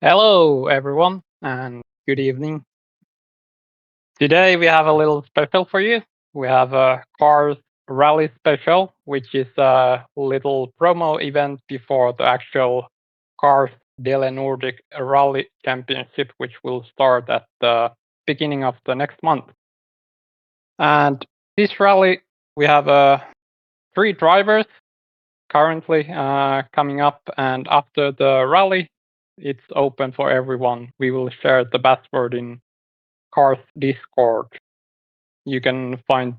Hello, everyone, and good evening. Today we have a little special for you. We have a KARS rally special, which is a little promo event before the actual KARS Dele Nordic Rally Championship, which will start at the beginning of the next month. And this rally, we have 3 drivers currently coming up, and after the rally, it's open for everyone. We will share the password in KARS Discord. You can find.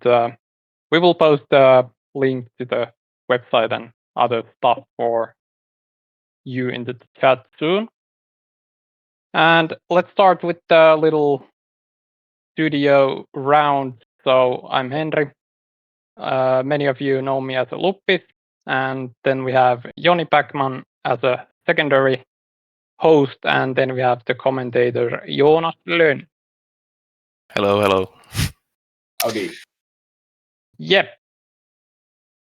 We will post the link to the website and other stuff for you in the chat soon. And let's start with the little studio round. So I'm Henri. Many of you know me as a Luppis, and then we have Joni Bäckman as a secondary host, and then we have the commentator Joonas Lönn. Hello, hello. Howdy. Yep,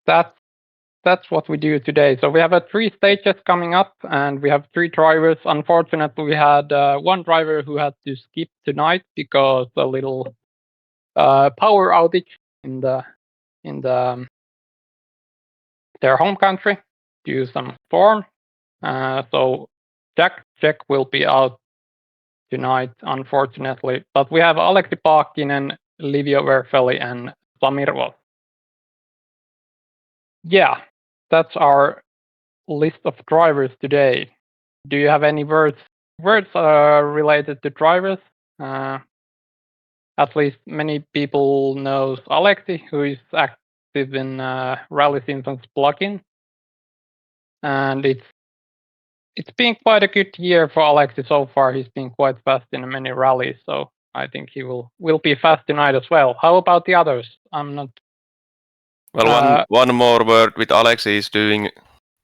that's what we do today. So we have 3 stages coming up, and we have 3 drivers. Unfortunately, we had 1 driver who had to skip tonight because a little power outage in their home country due to some storm. So Jack will be out tonight, unfortunately. But we have Alexi and Livio and Samir. Yeah, that's our list of drivers today. Do you have any words related to drivers? At least many people knows Alexi, who is active in Rally Simpsons plugin, and it's been quite a good year for Alexi so far. He's been quite fast in many rallies, so I think he will be fast tonight as well. How about the others? I'm not. Well, one more word with Alexi is doing,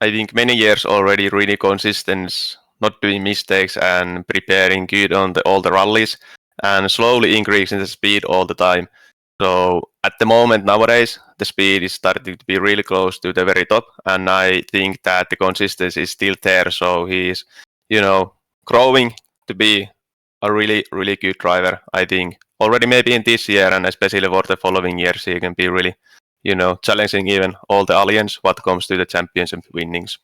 I think, many years already really consistent, not doing mistakes and preparing good on all the rallies and slowly increasing the speed all the time. So at the moment nowadays, the speed is starting to be really close to the very top, and I think that the consistency is still there. So he's, growing to be a really, really good driver. I think already maybe in this year and especially for the following years, he can be really, challenging even all the alliance what comes to the championship winnings.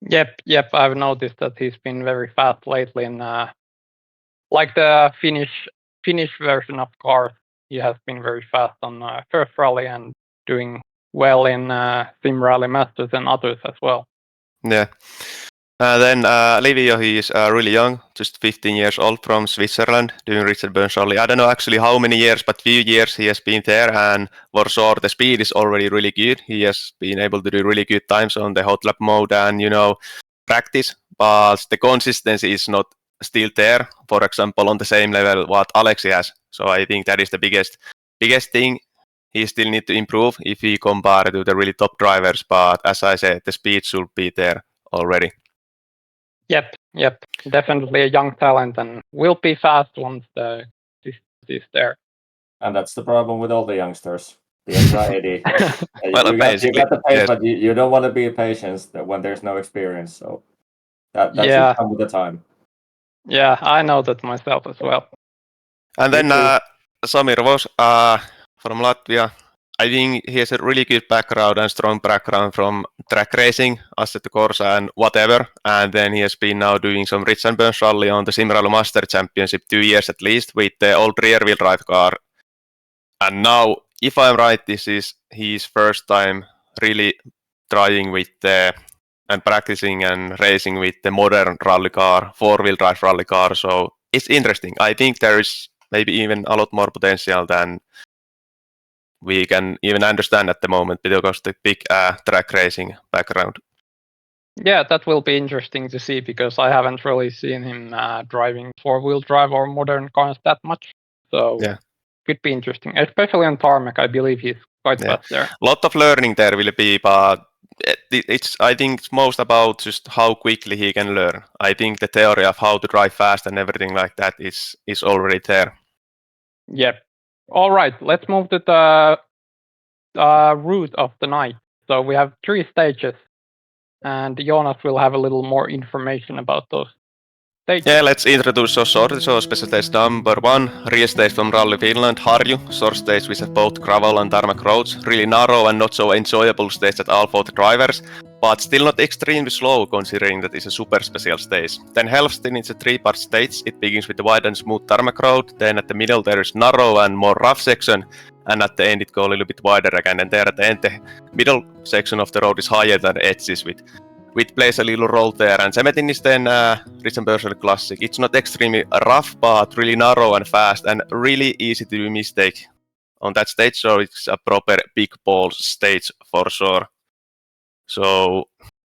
Yep. I've noticed that he's been very fast lately, and like the Finnish version of KARS, he has been very fast on first rally and doing well in Sim Rally Masters and others as well. Yeah. Then Livio, he is really young, just 15 years old from Switzerland, doing Richard Burns Rally. I don't know actually how many years, but few years he has been there, and for sure the speed is already really good. He has been able to do really good times on the hot lap mode and, practice, but the consistency is not still there, for example, on the same level what Alexi has. So I think that is the biggest thing. He still need to improve if he compare to the really top drivers, but as I said, the speed should be there already. Yep. Definitely a young talent and will be fast once the consistency is there. And that's the problem with all the youngsters. The anxiety. Well, you got the pace, yes. but you don't want to be patient when there's no experience. So that Yeah. should come with the time. Yeah, I know that myself as well. And then Samir was from Latvia. I think he has a really good background and strong background from track racing, Assetto Corsa and whatever. And then he has been now doing some Richard Burns Rally on the Sim Rally Master Championship 2 years at least with the old rear-wheel drive car. And now, if I'm right, this is his first time really trying with and practicing and racing with the modern rally car, 4-wheel drive rally car. So it's interesting. I think there is maybe even a lot more potential than we can even understand at the moment because of the big track racing background. Yeah, that will be interesting to see because I haven't really seen him driving 4-wheel drive or modern cars that much. So yeah, could be interesting, especially on tarmac. I believe he's quite fast there. A lot of learning there will be, but I think it's most about just how quickly he can learn. I think the theory of how to drive fast and everything like that is already there. Yep. All right, let's move to the route of the night. So we have 3 stages, and Joonas will have a little more information about those stage. Yeah, let's introduce so shortly. So special stage number 1, real stage from Rally Finland, Harju. Short stage with both gravel and tarmac roads. Really narrow and not so enjoyable stage at all for the drivers, but still not extremely slow considering that it's a super special stage. Then Helfstein is a 3-part stage. It begins with the wide and smooth tarmac road, then at the middle there is narrow and more rough section, and at the end it goes a little bit wider again, and there at the end the middle section of the road is higher than the edges which plays a little role there. And Semetin is then Richard Personal Classic. It's not extremely rough, but really narrow and fast, and really easy to do mistake on that stage, so it's a proper big ball stage for sure. So,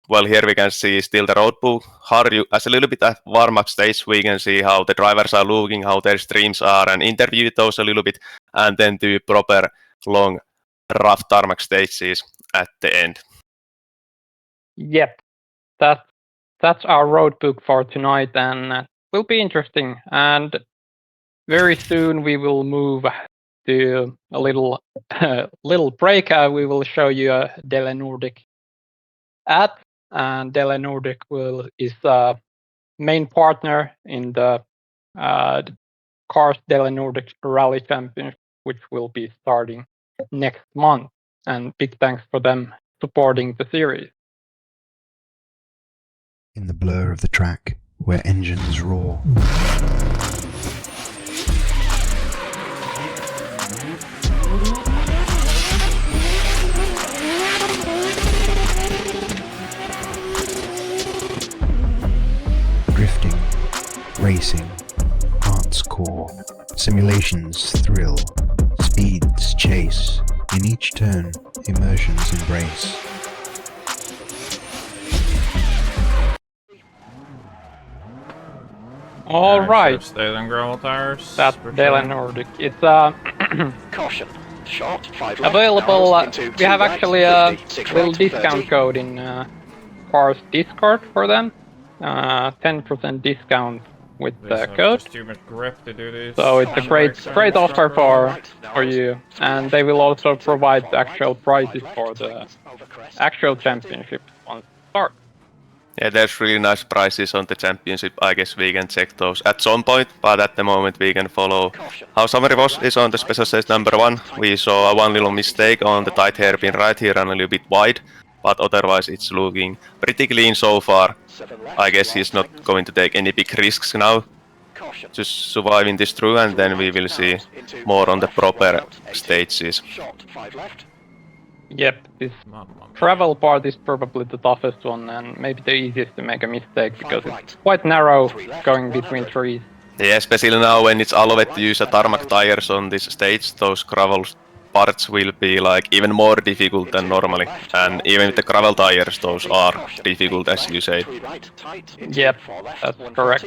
well, here we can see still the road book. Harju as a little bit of warm-up stage. We can see how the drivers are looking, how their streams are, and interview those a little bit, and then do proper long, rough tarmac stages at the end. Yep, that's our road book for tonight, and will be interesting. And very soon we will move to a little break. We will show you a Dele Nordic ad, and Dele Nordic is a main partner in the KARS Dele Nordic Rally Championship, which will be starting next month. And big thanks for them supporting the series. In the blur of the track, where engines roar, drifting, racing, hearts core, simulations thrill, speeds chase, in each turn, immersions embrace. All right. Stay on gravel tires. That's Dele Nordic. It's Caution. Short, 5 left, available. now into We have 2 right, actually a 50, 6 little right, discount 30. code in KARS Discord for them. 10% discount with the code. Stupid grip to do this. So it's a great offer for you, and they will also provide the actual prices for the actual championship once it starts. Yeah, there's really nice prices on the championship. I guess we can check those at some point, but at the moment we can follow how Samir is on the special stage number 1. We saw one little mistake on the tight hairpin right here and a little bit wide, but otherwise it's looking pretty clean so far. I guess he's not going to take any big risks now, just surviving this through, and then we will see more on the proper stages. Yep, this travel part is probably the toughest one and maybe the easiest to make a mistake because it's quite narrow going between trees. Yeah, especially now when it's allowed to use a tarmac tires on this stage, those gravel parts will be like even more difficult than normally. And even with the gravel tires, those are difficult as you say. Yep, that's correct.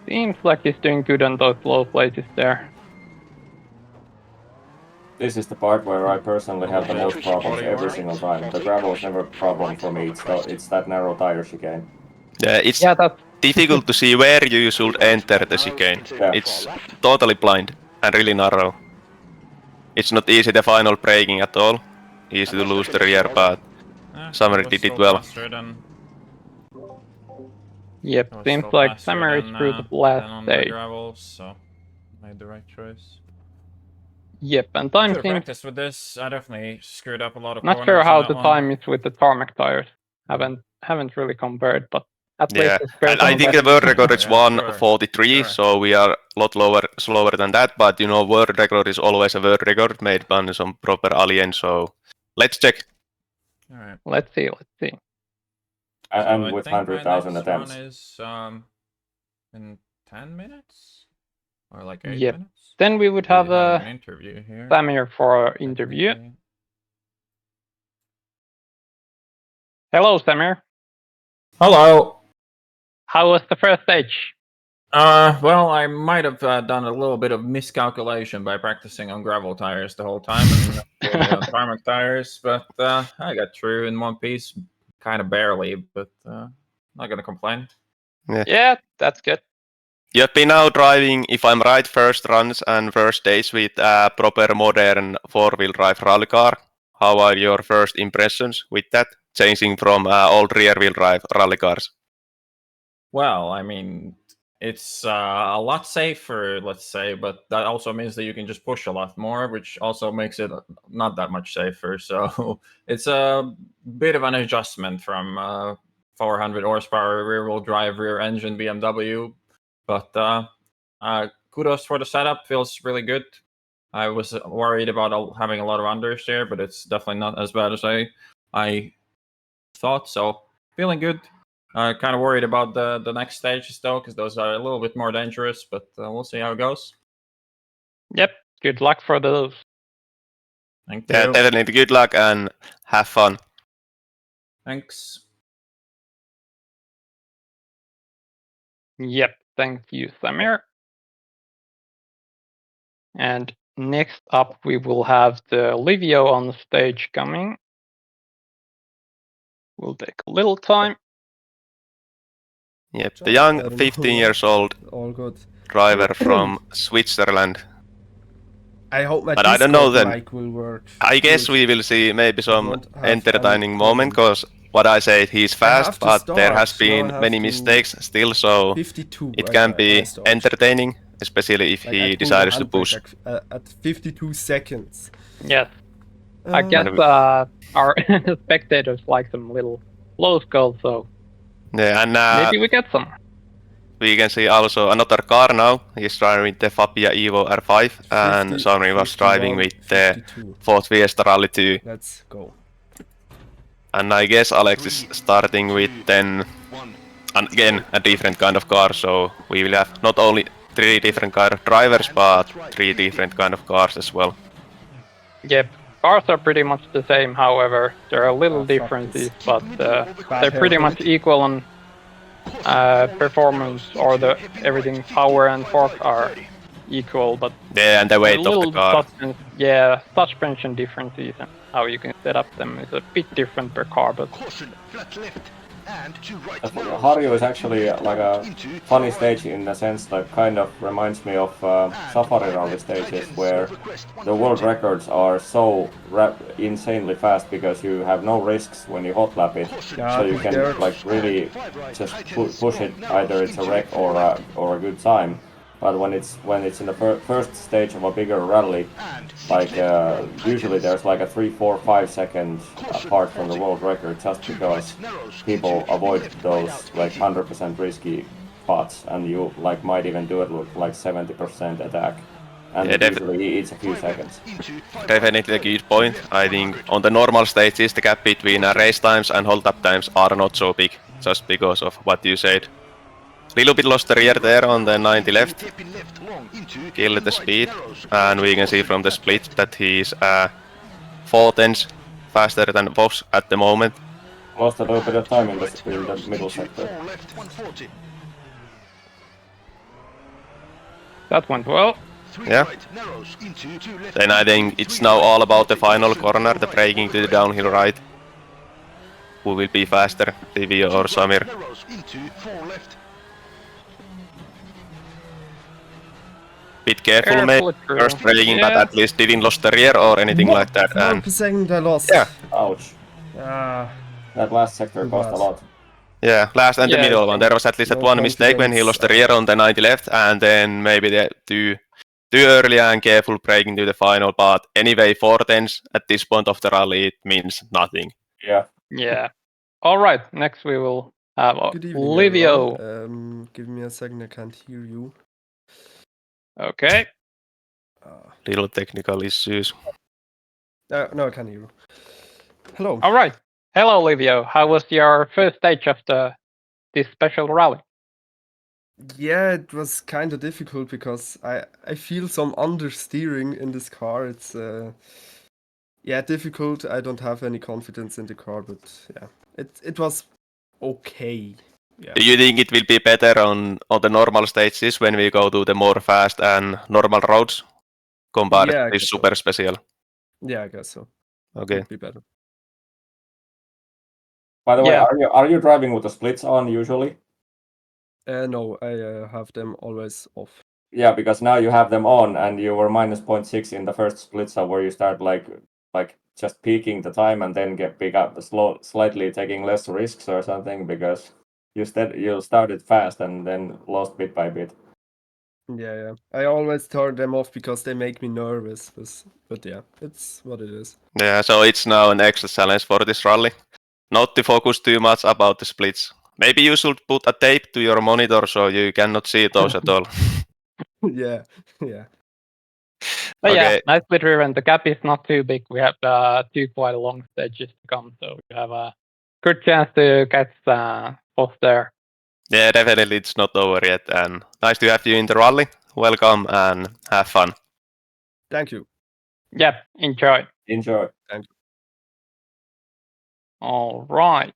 Seems like he's doing good on those low places there. This is the part where I personally have the most problems every single time. The gravel is never a problem for me, it's that narrow tire chicane. Yeah, it's that's difficult to see where you should enter the chicane. Yeah. It's totally blind and really narrow. It's not easy the final braking at all. Easy to lose the rear, but Samir did it well. Yep, seems like Samir is through the last stage. So made the right choice. Yep, and time Should have seems practiced with this. I definitely screwed up a lot of not corners sure how on that the one. time is with the tarmac tires. Haven't really compared, but at least Yeah, it's great. and I think the world record is Yeah, 1:43, sure. so we are a lot slower than that. But you know, world record is always a world record made by some proper alien. So let's check. All right. Let's see. And So I with think my 100,000 next attempts. one is in 10 minutes or like 8 Yep. minutes. Then we would We'll have be having a an interview here. Samir for our interview. technically. Hello, Samir. Hello. How was the first stage? Well, I might have done a little bit of miscalculation by practicing on gravel tires the whole time and not doing it on tarmac tires, but I got through in one piece, kind of barely, but not gonna complain. Yeah, that's good. You've been now driving, if I'm right, first runs and first days with a proper modern 4-wheel drive rally car. How are your first impressions with that? changing from old rear-wheel drive rally cars? Well, I mean, it's a lot safer, let's say, but that also means that you can just push a lot more, which also makes it not that much safer. So it's a bit of an adjustment from 400 horsepower rear-wheel drive, rear-engine BMW. But kudos for the setup. Feels really good. I was worried about having a lot of unders there, but it's definitely not as bad as I thought. So feeling good. Kind of worried about the next stages though, because those are a little bit more dangerous. But we'll see how it goes. Yep. Good luck for those. Thank you. Yeah, definitely good luck and have fun. Thanks. Yep. Thank you, Samir. And next up, we will have the Livio on the stage coming. Will take a little time. Yep, the young I don't 15 know. years old All good. driver from Switzerland. I hope my But I don't know Discord then. mic will work. I guess good. we will see maybe some Won't have entertaining any moment, problems. because what I said, he's I fast, have to but there start. has Now I been have many to mistakes still, so 52. it can I be started. entertaining, especially if Like, I he pulled the decides to handbrake push. at 52 seconds. Yes. I guess our spectators like some little close calls, so Yeah, and maybe we get some. we can see also another car now. He's driving with the Fabia Evo R5, and 50, Samir was driving 51, with the 52. Ford Fiesta Rally 2. Let's go. And I guess Alex is starting with then, and again, a different kind of car, so we will have not only 3 different kind of drivers, but 3 different kind of cars as well. Yep. Cars are pretty much the same, however, there are little fuck differences, this. but they're pretty hair. much equal on performance, or the everything power and torque are equal, but Yeah, and the the weight of the little car. suspension differences and how you can set up them is a bit different per car, but Harju is actually like a funny stage in the sense that kind of reminds me of Safari Rally stages, where the world records are so insanely fast because you have no risks when you hot lap it, Yeah, so you can there- like really just push it. Either it's a wreck or a good time. But when it's in the first stage of a bigger rally, like usually there's like a 3, 4, 5 second apart from the world record, just because people avoid those like 100% risky spots, and you like might even do it with like 70% attack, and Yeah, it usually eats a few seconds. Definitely a good point. I think on the normal stages the gap between race times and hold up times are not so big, just because of what you said. Little bit lost the rear there on the 90 left, killed the speed, and we can see from the split that he's 4 tenths faster than Voss at the moment. Lost a little bit of time in the middle sector. that went well. Yeah. Then I think it's now all about the final corner, the braking to the downhill right. Who will be faster, Livio or Samir? Bit careful, maybe first braking, but at least didn't lose the rear or anything like that. And 1% I lost. yeah, Ouch. That last sector Too cost a bad. lot. yeah, last and the Yeah, middle one. There was at least that no one mistake when he lost the rear on the 90 left, and then maybe the too early and careful braking to the final. But anyway, 4 tenths at this point of the rally, it means nothing. Yeah. Yeah. All right. Next we will have Good evening, Livio. everyone. Give me a second, I can't hear you. Okay. Little technical issues. No, I can't hear you. Hello. All right. Hello, Livio. How was your first stage of this special rally? Yeah, it was kind of difficult because I feel some understeering in this car. It's difficult. I don't have any confidence in the car, but yeah, it was okay. Yeah. Do you think it will be better on the normal stages when we go to the more fast and normal roads compared Yeah, I to this guess so. super special? Yeah, I guess so. Okay. Would be better. By the Yeah. way, are you driving with the splits on usually? No, I have them always off. Yeah, because now you have them on, and you were minus 0.6 in the first split, so where you start like just peaking the time and then slightly taking less risks or something, because you started fast and then lost bit by bit. Yeah. I always turn them off because they make me nervous. But yeah, it's what it is. Yeah, so it's now an extra challenge for this rally. Not to focus too much about the splits. Maybe you should put a tape to your monitor so you cannot see those at all. Yeah. But Okay. yeah, nicely driven. The gap is not too big. We have 2 quite long stages to come, so we have a good chance to get off there. Yeah, definitely it's not over yet. And nice to have you in the rally. Welcome and have fun. Thank you. Yep, enjoy. Enjoy. Thank you. All right.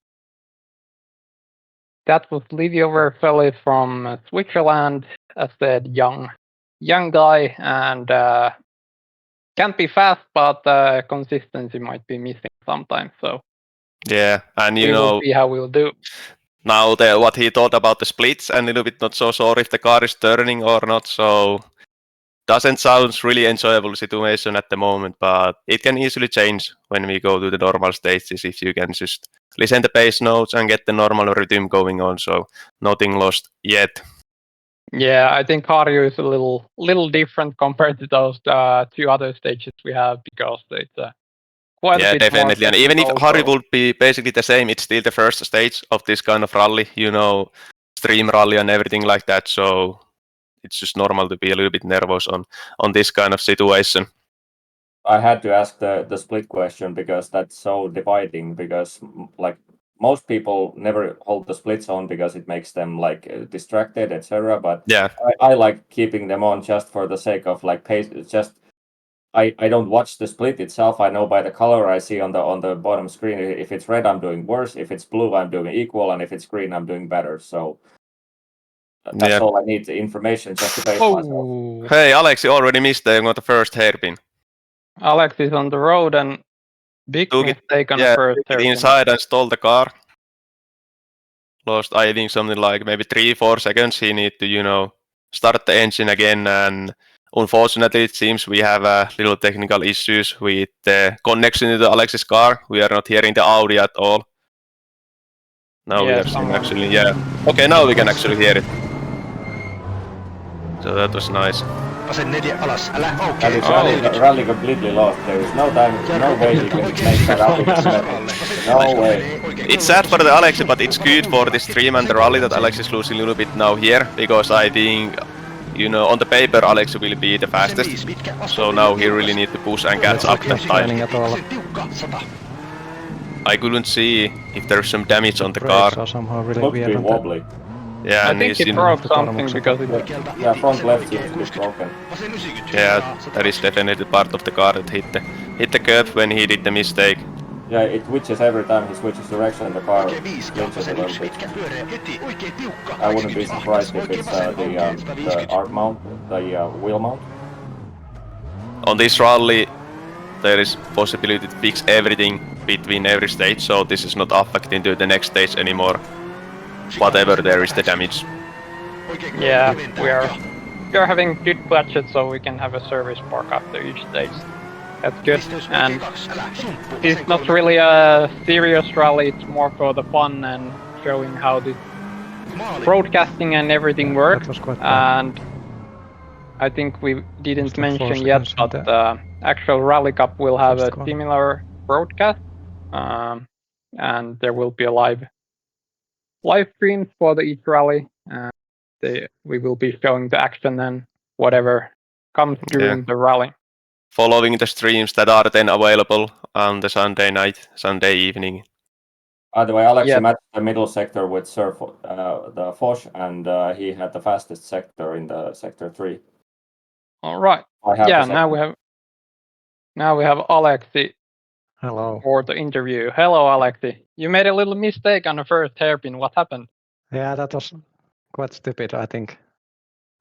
That was Livio Verfelli from Switzerland. As said, young guy, and can't be fast, but consistency might be missing sometimes. So Yeah, and we will see how we'll do. Now what he thought about the splits, and a little bit not so sure if the car is turning or not. So doesn't sound really enjoyable situation at the moment, but it can easily change when we go to the normal stages if you can just listen the bass notes and get the normal rhythm going on. So nothing lost yet. Yeah, I think cardio is a little different compared to those 2 other stages we have, because it's quite a bit definitely. more And even if technical, Henri so- would be basically the same, it's still the first stage of this kind of rally, stream rally and everything like that. So it's just normal to be a little bit nervous on this kind of situation. I had to ask the split question because that's so dividing, because like most people never hold the splits on because it makes them like distracted, etc. But Yeah. I like keeping them on just for the sake of like pace. It's just I don't watch the split itself. I know by the color I see on the bottom screen. If it's red, I'm doing worse. If it's blue, I'm doing equal, and if it's green, I'm doing better. So that's all I need, the information just to pace myself. Hey, Alexi already missed the first hairpin. Alex is on the road and big mistake on the first took it hairpin. inside and stole the car. Lost, I think, something like maybe 3-4 seconds. He need to, start the engine again. And unfortunately, it seems we have little technical issues with the connection to the Alexi's car. We are not hearing the audio at all. Now we are seeing actually, Okay, now we can actually hear it. So that was nice. And it's rally completely lost. There is no time, no way he can make that up in a minute. No way. It's sad for the Alexi, but it's good for the stream and the rally that Alexi is losing a little bit now here, because I think, on the paper Alexi will be the fastest. So now he really needs to push and catch up that time. I couldn't see if there's some damage on the car. Looks a bit wobbly. Yeah, I think he broke something because it... Yeah, front left seems to be broken. Yeah, that is definitely part of the car that hit the curb when he did the mistake. Yeah, it twitches every time he switches direction. The car flinches a little bit. I wouldn't be surprised if it's the arc mount, the wheel mount. On this rally, there is possibility to fix everything between every stage, so this is not affecting to the next stage anymore. Whatever there is the damage. Yeah, we are having good budget, so we can have a service park after each stage. That's good. And it's not really a serious rally, it's more for the fun and showing how the broadcasting and everything works. And I think we didn't mention yet, but the actual Rally Cup will have a similar broadcast. And there will be a live streams for each rally. We will be showing the action and whatever comes during the rally. Following the streams that are then available on the Sunday night, Sunday evening. By the way, Alexi matched the middle sector with Sir the Foch, and he had the fastest sector in the sector 3. All right. Yeah, now we have Alexi. Hello. For the interview. Hello, Alexi. You made a little mistake on the first hairpin. What happened? Yeah, that was quite stupid, I think.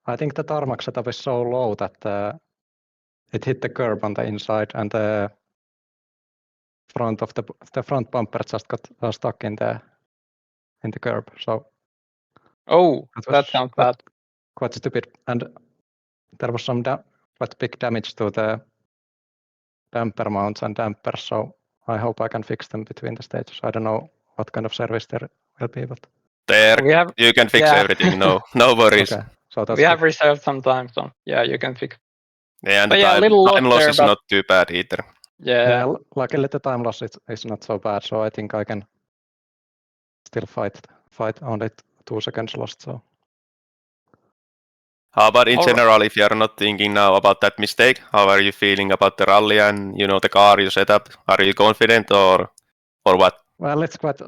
I think the tarmac setup is so low that it hit the curb on the inside, and the front of the front bumper just got stuck in the curb. So. Oh, that sounds bad. Quite stupid, and there was some quite big damage to the damper mounts and dampers, so I hope I can fix them between the stages. I don't know what kind of service there will be, but You can fix everything. No worries. okay. So that's We have good. reserved some time, so yeah, you can fix. Yeah, and But yeah, the little loss time loss there, is but not too bad either. yeah. Luckily the time loss is not so bad, so I think I can still fight only 2 seconds lost. So How about in All general, if you are not thinking now about that mistake, how are you feeling about the rally and the car you set up? Are you confident or what? well, it's quite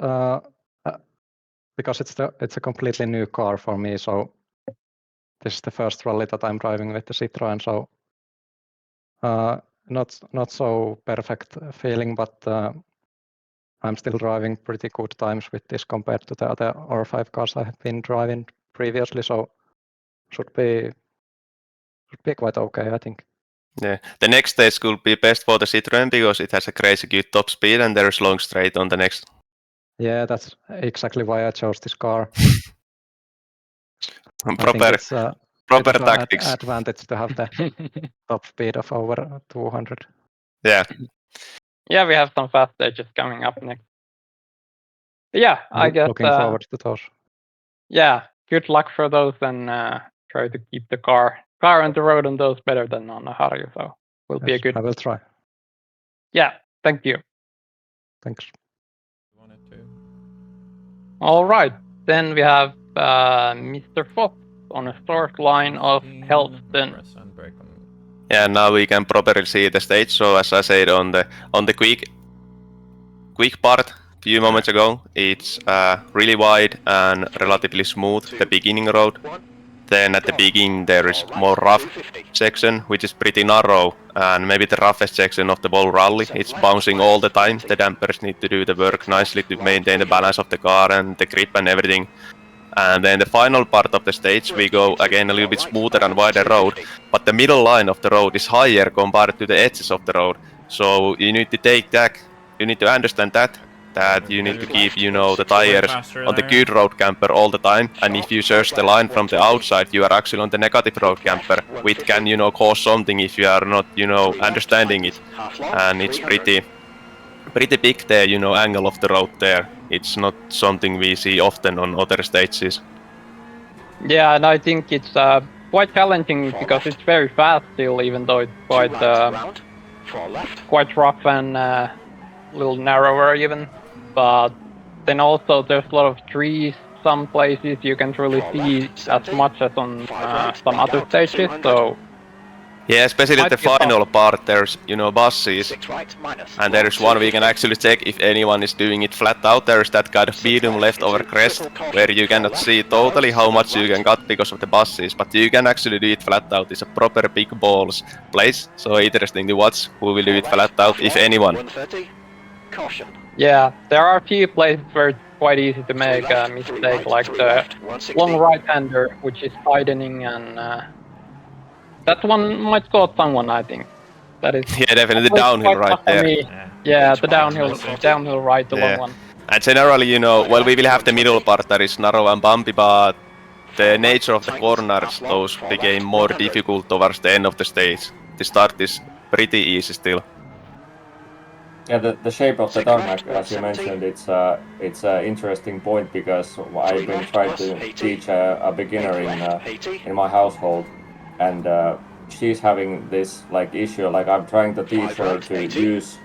because it's a completely new car for me. So this is the first rally that I'm driving with the Citroen. So not so perfect feeling, but I'm still driving pretty good times with this compared to the other R5 cars I have been driving previously. So should be quite okay, I think. Yeah, the next stage could be best for the Citroen because it has a crazy good top speed and there's long straight on the next. Yeah, that's exactly why I chose this car. Proper tactics. Advantage to have the top speed of over 200. Yeah. Yeah, we have some fast stages coming up next. Yeah, I guess. Looking forward to those. Yeah, good luck for those, and try to keep the car on the road on those better than on the Harju. So will be a good. I will try. Yeah, thank you. Thanks. All right, then we have Mr. Fox on a start line of Helston. Yeah, now we can properly see the stage. So as I said on the quick part a few moments ago, it's really wide and relatively smooth, the beginning road. Then at the beginning there is more rough section, which is pretty narrow, and maybe the roughest section of the whole rally. It's bouncing all the time. The dampers need to do the work nicely to maintain the balance of the car and the grip and everything. And then the final part of the stage, we go again a little bit smoother and wider road, but the middle line of the road is higher compared to the edges of the road. So you need to take that, you need to understand that you need to keep, the tires on the good road camper all the time. And if you search the line from the outside, you are actually on the negative road camper, which can, cause something if you are not, understanding it. And it's pretty big there, angle of the road there. It's not something we see often on other stages. Yeah, and I think it's quite challenging because it's very fast still, even though it's quite rough and a little narrower even. But then also there's a lot of trees. Some places you can't really see as much as on some other stages. So yeah, especially the final part, there's buses, and there is one we can actually check if anyone is doing it flat out. There is that kind of medium leftover crest where you cannot see totally how much you can cut because of the buses, but you can actually do it flat out. It's a proper big balls place, so interesting to watch who will do it flat out, if anyone. Yeah, there are a few places where it's quite easy to make a mistake, like the long right-hander, which is widening, and that one might cause someone, I think. That is. Yeah, definitely the downhill right there. Yeah, the downhill right, the long one. And generally, well, we will have the middle part that is narrow and bumpy, but the nature of the corners, those became more difficult towards the end of the stage. The start is pretty easy still. Yeah, the shape of the tarmac, as you mentioned, it's an interesting point because I've been trying to teach a beginner in my household, and she's having this issue. I'm trying to teach her to use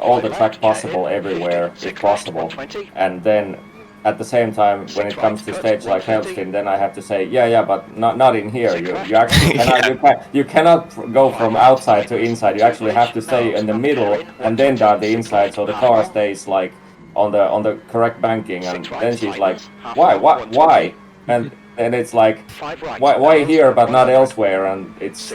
all the track possible everywhere if possible, and then at the same time, when it comes to stage like Helston, then I have to say, yeah, but not in here. You actually cannot, you cannot go from outside to inside. You actually have to stay in the middle and then down the inside, so the car stays on the correct banking. And then she's like, why? And it's like, why here but not elsewhere? And it's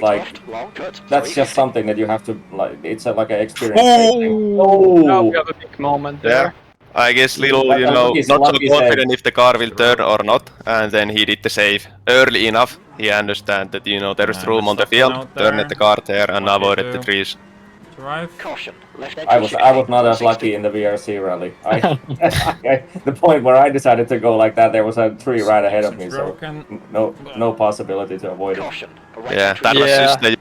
that's just something that you have to It's an experience. Now we have a big moment there. Yeah. I guess little, not so confident if the car will turn or not, and then he did the save early enough. He understand that there is room on the field, turned the car there and avoided the trees. I was not as lucky in the VRC rally. The point where I decided to go like that, there was a tree right ahead of me, so no possibility to avoid it. Yeah, that was just the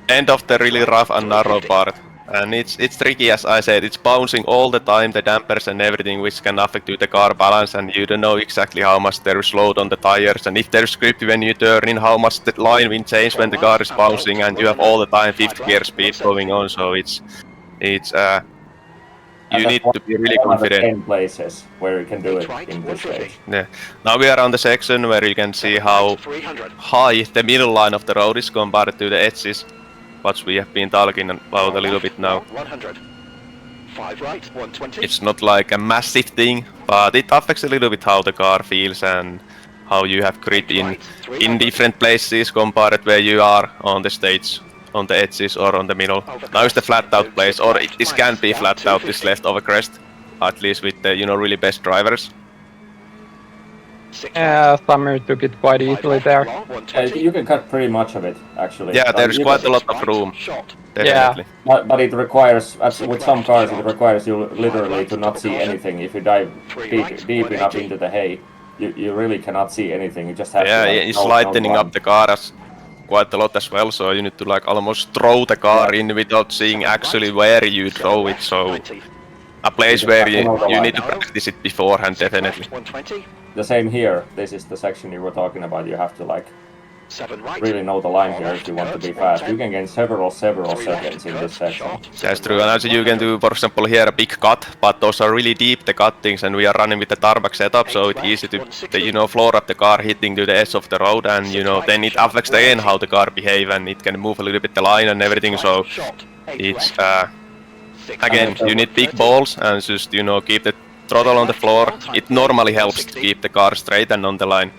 end of the really rough and narrow part, and it's tricky, as I said. It's bouncing all the time, the dampers and everything, which can affect the car balance, and you don't know exactly how much there is load on the tires, and if there's grip when you turn in, how much the line will change when the car is bouncing, and you have all the time 50 gear speed going on. So it's you need to be really one of the confident. 10 places where you can do it in this stage. Yeah. Now we are on the section where you can see how high the middle line of the road is compared to the edges, what we have been talking about a little bit now. 100. 5 right, 120. It's not like a massive thing, but it affects a little bit how the car feels and how you have grip in different places compared where you are on the stage, on the edges or on the middle. Now is the flat out place, or this can be flat out, this leftover crest, at least with the really best drivers. Yeah, Samir took it quite easily there. You can cut pretty much of it, actually. Yeah, there's quite a lot of room. Definitely. But it requires, with some cars, it requires you literally to not see anything. If you dive deep enough into the hay, you really cannot see anything. You just have to. Yeah, it's lightening up the car quite a lot as well, so you need to like almost throw the car in without seeing actually where you throw it. So a place where you need to practice it beforehand, definitely. The same here. This is the section you were talking about. You have to like really know the line here if you want to be fast. You can gain several seconds in this section. That's true, and also you can do, for example, here a big cut, but those are really deep, the cuttings, and we are running with the tarmac setup, so it's easy to floor up the car hitting to the edge of the road, and then it affects again how the car behave, and it can move a little bit the line and everything. So it's again, you need big balls and just keep the throttle on the floor. It normally helps to keep the car straight and on the line.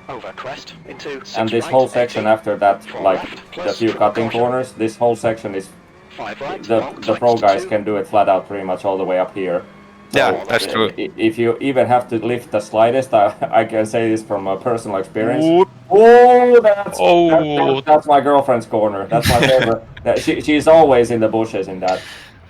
And this whole section after that, like the few cutting corners, this whole section is the pro guys can do it flat out pretty much all the way up here. So yeah, that's true. If you even have to lift the slightest, I can say this from a personal experience. Oh, that's my girlfriend's corner. That's my favorite. She's always in the bushes in that.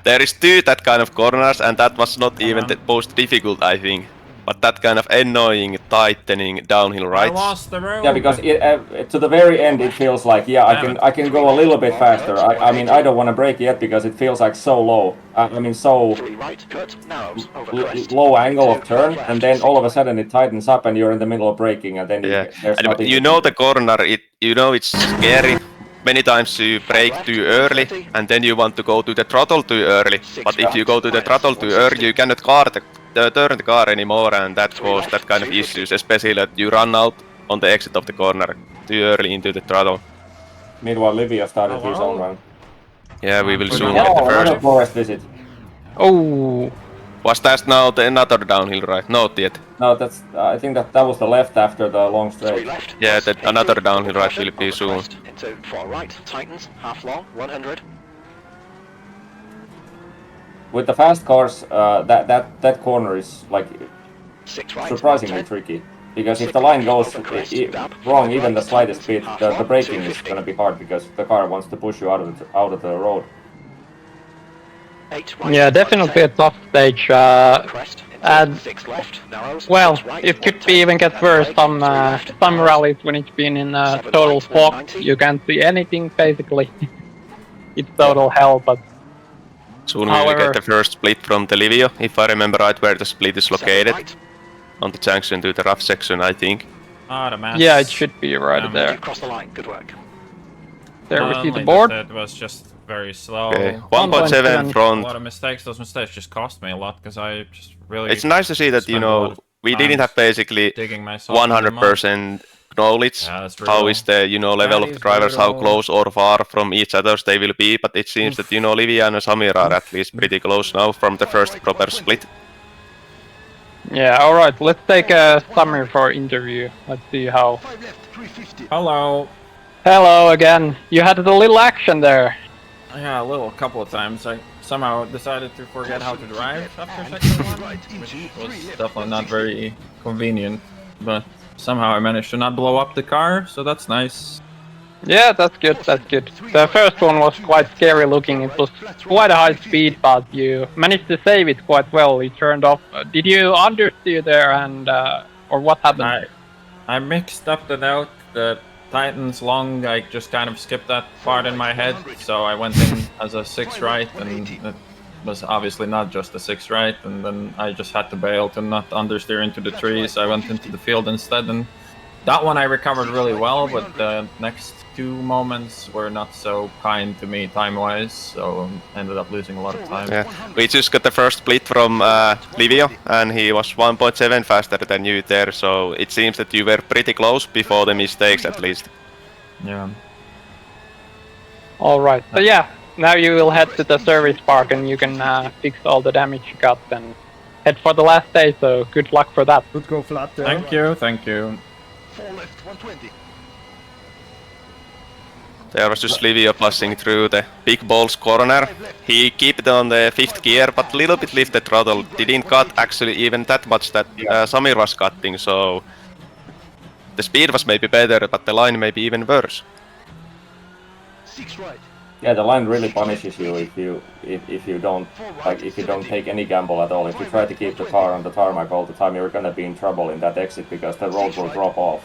There is two that kind of corners, and that was not even the most difficult, I think. But that kind of annoying, tightening downhill right? I lost the road. Yeah, because to the very end it feels like I can go a little bit faster. I mean I don't want to brake yet because it feels like so low. I mean so low angle of turn, and then all of a sudden it tightens up and you're in the middle of braking, and then there's nothing. The corner, it's scary. Many times you brake too early, and then you want to go to the throttle too early. But if you go to the throttle too early, you cannot turn the car anymore, and that causes that kind of issues, especially that you run out on the exit of the corner too early into the throttle. Meanwhile, Livio started his own run. Yeah, we will soon get the first. Forest visit. Oh, was that now another downhill right? Not yet. No, that's. I think that was the left after the long straight. Yeah, another downhill right will be soon. Into far right, tightens, half long, 100. With the fast cars, that corner is like surprisingly tricky, because if the line goes wrong, even the slightest bit, the braking is going to be hard because the car wants to push you out of the road. Yeah, definitely a tough stage. And well, it could be even get worse. Some rallies when it's been in total fog, you can't see anything basically. It's total hell, but. Soon we will get the first split from the Livio, if I remember right where the split is located. On the junction to the rough section, I think. Yeah, it should be right there. Cross the line, good work. There we see the board. It was just very slow. Okay. 1.7 front. A lot of mistakes. Those mistakes just cost me a lot because I just really. It's nice to see that we didn't have basically 100% knowledge how is the level of the drivers, how close or far from each other they will be, but it seems that Livio and Samir are at least pretty close now from the first proper split. Yeah, alright, let's take a Samir for interview. Let's see how. Hello. Hello again. You had a little action there. Yeah, a couple of times. I somehow decided to forget how to drive after section 1, which was definitely not very convenient, but somehow I managed to not blow up the car, so that's nice. Yeah, that's good, that's good. The first one was quite scary looking. It was quite a high speed, but you managed to save it quite well. You turned off. Did you understeer there, and or what happened? I mixed up the note that Titans long, I just kind of skipped that part in my head, so I went in as a 6 right, and it was obviously not just a 6 right, and then I just had to bail to not understeer into the trees. I went into the field instead, and that one I recovered really well, but the next 2 moments were not so kind to me time-wise, so ended up losing a lot of time. Yeah, we just got the first split from Livio, and he was 1.7 faster than you there, so it seems that you were pretty close before the mistakes at least. Yeah. All right. So yeah, now you will head to the service park and you can fix all the damage you got and head for the last day. So good luck for that. Could go flat there. Thank you, thank you. 4 left, 120. There was just Livio passing through the big balls corner. He kept it on the 5th gear, but a little bit lifted throttle. Didn't cut actually even that much that Samir was cutting, so the speed was maybe better, but the line maybe even worse. 6 right. Yeah, the line really punishes you if you don't take any gamble at all. If you try to keep the car on the tarmac all the time, you're gonna be in trouble in that exit because the road will drop off.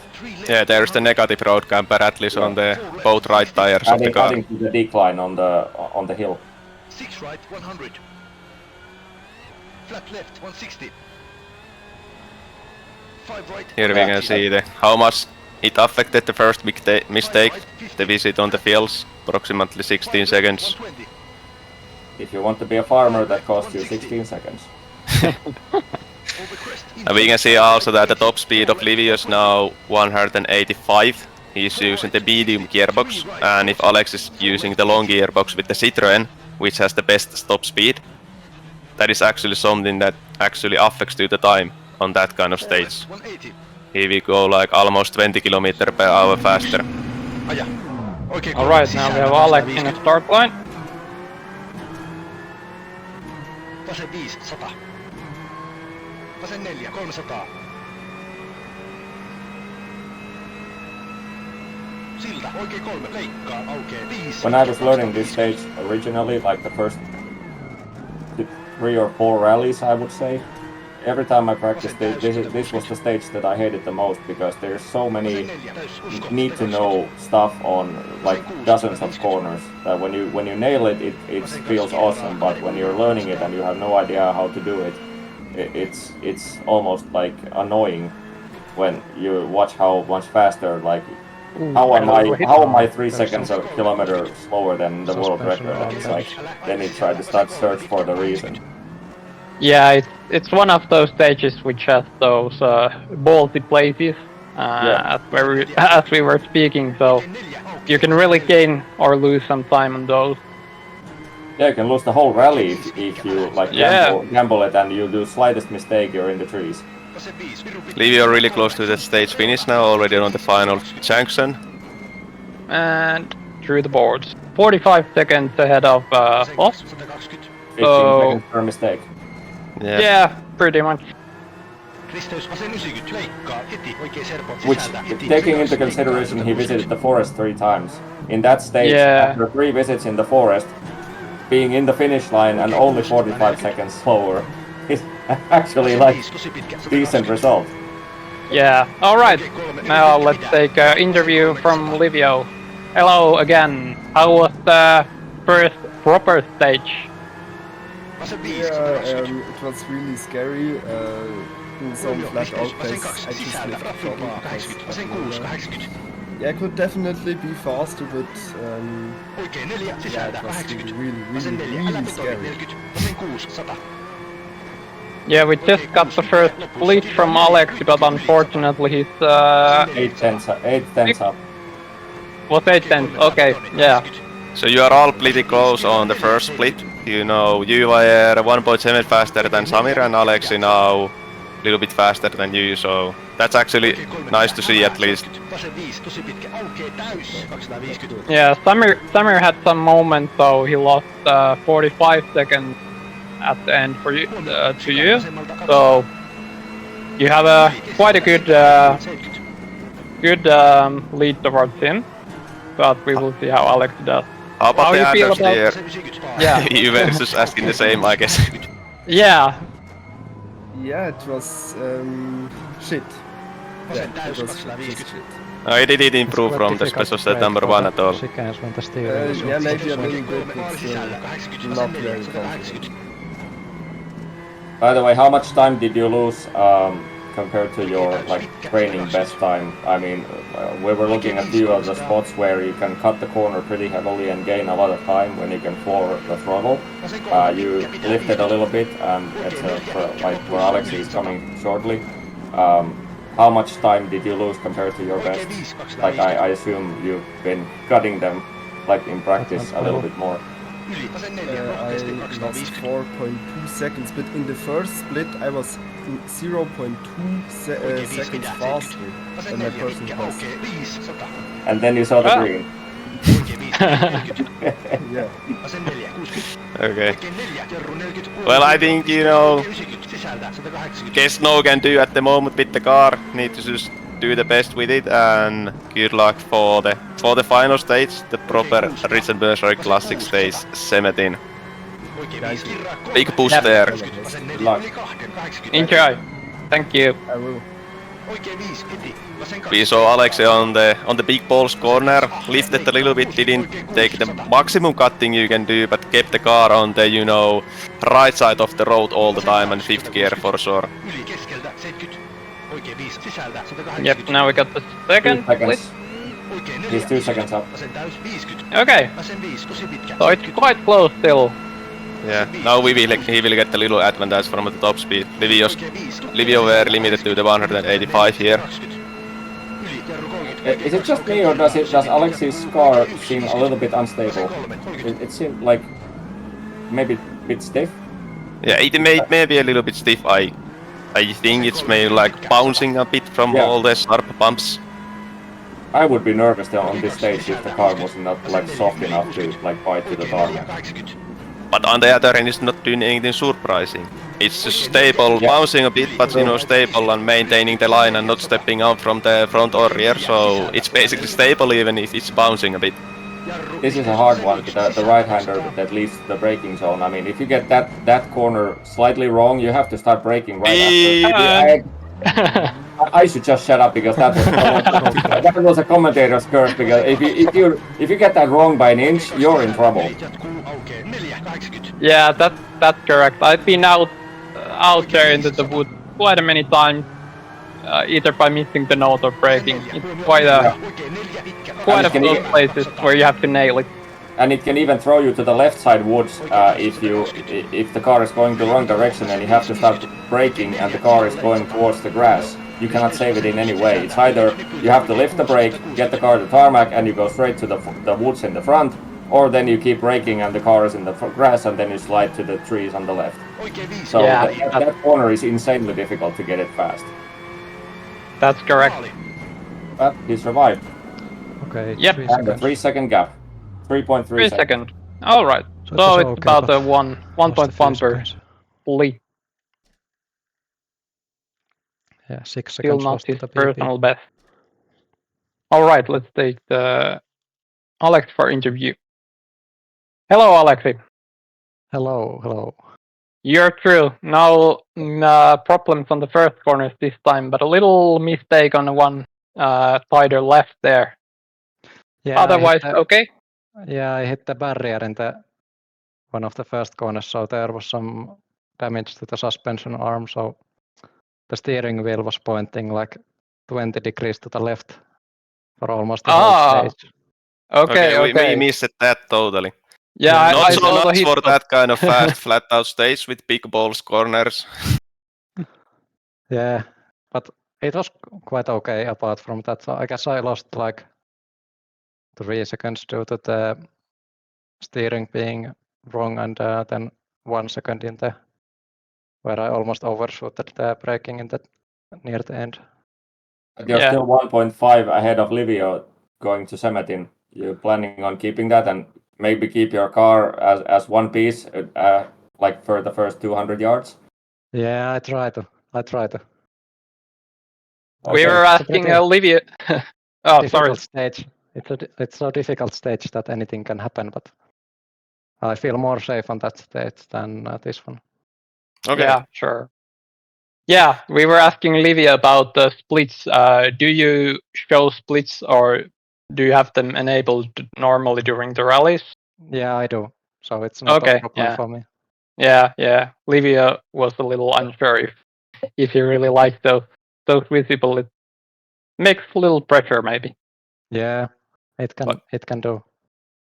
Yeah, there's the negative road camper at least on the both right tires of the car. Adding to the decline on the hill. 6 right, 100. Flat left, 160. 5 right. Here we can see how much it affected the first mistake, the visit on the fields, approximately 16 seconds. 120. If you want to be a farmer, that costs you 16 seconds. Over crest. And we can see also that the top speed of Livio is now 185. He's using the medium gearbox, and if Alexi is using the long gearbox with the Citroen, which has the best top speed, that is actually something that actually affects to the time on that kind of stage. 180. Here we go like almost 20 km/h faster. Aja. Oikein. Alright, now we have Alex in the start line. Vasen 5, 100. Vasen 4, 300. Silta, oikein 3, leikkaa, aukee 5. When I was learning this stage originally, like the first 3 or 4 rallies, I would say, every time I practiced this was the stage that I hated the most because there's so many need to know stuff on like dozens of corners that when you nail it, it feels awesome, but when you're learning it and you have no idea how to do it, it's almost like annoying when you watch how much faster like how am I 3 seconds a kilometer slower than the world record? And it's like then you try to start search for the reason. Yeah, it's one of those stages which has those ballsy places, as we were speaking, so you can really gain or lose some time on those. Yeah, you can lose the whole rally if you like gamble it and you do slightest mistake, you're in the trees. Livio really close to the stage finish now, already on the final junction. And through the boards. 45 seconds ahead of us. 15 seconds per mistake. Yeah, pretty much. Which, taking into consideration he visited the forest 3 times, in that stage, after 3 visits in the forest, being in the finish line and only 45 seconds slower is actually like decent result. Yeah, alright. Now let's take an interview from Livio. Hello again. How was the first proper stage? Yeah, it was really scary. In some flat out place, I just lived trouble because yeah, I could definitely be faster, but yeah, it was really scary. Yeah, we just got the first split from Alexi, but unfortunately he's 8 tenths up. Was 8 tenths? Okay, yeah. So you are all pretty close on the first split. You know, you were 1.7 faster than Samir, and Alexi now a little bit faster than you, so that's actually nice to see at least. Yeah, Samir had some moments, so he lost 45 seconds at the end for you to you. So you have quite a good lead towards him, but we will see how Alexi does. How about the you feel others about... Yeah. You were just asking the same, I guess. Yeah. Yeah, it was shit. Yeah, it was just shit. I didn't improve from the special state number 1 at all. Chickens when the steering. Yeah, maybe a little bit, but still not very confident. By the way, how much time did you lose compared to your training best time? I mean, we were looking at a few of the spots where you can cut the corner pretty heavily and gain a lot of time when you can floor the throttle. You lifted a little bit, and it's where Alexi is coming shortly. How much time did you lose compared to your best? I assume you've been cutting them in practice a little bit more. I lost 4.2 seconds, but in the first split I was 0.2 seconds faster than my personal best. And then you saw the green. Yeah. Okay. Well, I think, guess no can do at the moment with the car. Need to just do the best with it, and good luck for the final stage, the proper Ritzenberger Classic stage 17. Big push there. Good luck. Enjoy. Thank you. I will. We saw Alexi on the big balls corner, lifted a little bit, didn't take the maximum cutting you can do, but kept the car on the right side of the road all the time, and 5th gear for sure. Yep, now we got the 2nd. 2 seconds. He's 2 seconds up. Okay. So it's quite close still. Yeah, now he will get a little advantage from the top speed. Livio were limited to the 185 here. Is it just me, or does Alexi's car seem a little bit unstable? It seemed like maybe a bit stiff. Yeah, it may be a little bit stiff. I think it's maybe bouncing a bit from all the sharp bumps. I would be nervous on this stage if the car was not soft enough to bite to the tarmac. But on the other hand, it's not doing anything surprising. It's just stable, bouncing a bit, but stable and maintaining the line and not stepping out from the front or rear. So it's basically stable even if it's bouncing a bit. This is a hard one. The right-hander that leaves the braking zone. I mean, if you get that corner slightly wrong, you have to start braking right after. I should just shut up because that was a commentator's curse. Because if you get that wrong by an inch, you're in trouble. Yeah, that's correct. I've been out there into the woods quite many times, either by missing the note or braking. It's quite a those places where you have to nail it. And it can even throw you to the left side woods if the car is going the wrong direction and you have to start braking and the car is going towards the grass. You cannot save it in any way. It's either you have to lift the brake, get the car to tarmac, and you go straight to the woods in the front, or then you keep braking and the car is in the grass and then you slide to the trees on the left. So that corner is insanely difficult to get it fast. That's correct. But he survived. Okay. Yep. And a 3 second gap. 3.3 seconds. Alright. So it's about a 1.1 per lead. Yeah, 6 Still seconds. not his personal best. Alright, let's take the Alex for interview. Hello, Alexi. Hello. You're through. No problems on the first corners this time, but a little mistake on the one tighter left there. Yeah, otherwise, okay? Yeah, I hit the barrier in one of the first corners, so there was some damage to the suspension arm, so the steering wheel was pointing 20 degrees to the left for almost the whole stage. Okay. We missed that totally. Yeah, not so much for that kind of fast, flat-out stage with big balls corners. Yeah, but it was quite okay apart from that. So I guess I lost 3 seconds due to the steering being wrong, and then 1 second in where I almost overshooted the braking near the end. You're still 1.5 ahead of Livio going to 17. You're planning on keeping that and maybe keep your car as one piece, for the first 200 yards? Yeah, I try to. Okay. We were asking Livio. Sorry. Stage. It's so difficult stage that anything can happen, but I feel more safe on that stage than this one. Okay. Yeah, sure. Yeah, we were asking Livio about the splits. Do you show splits or do you have them enabled normally during the rallies? Yeah, I do. So it's not a problem for me. Yeah. Livio was a little unsure if he really likes those visible. It makes a little pressure maybe. Yeah, it can do.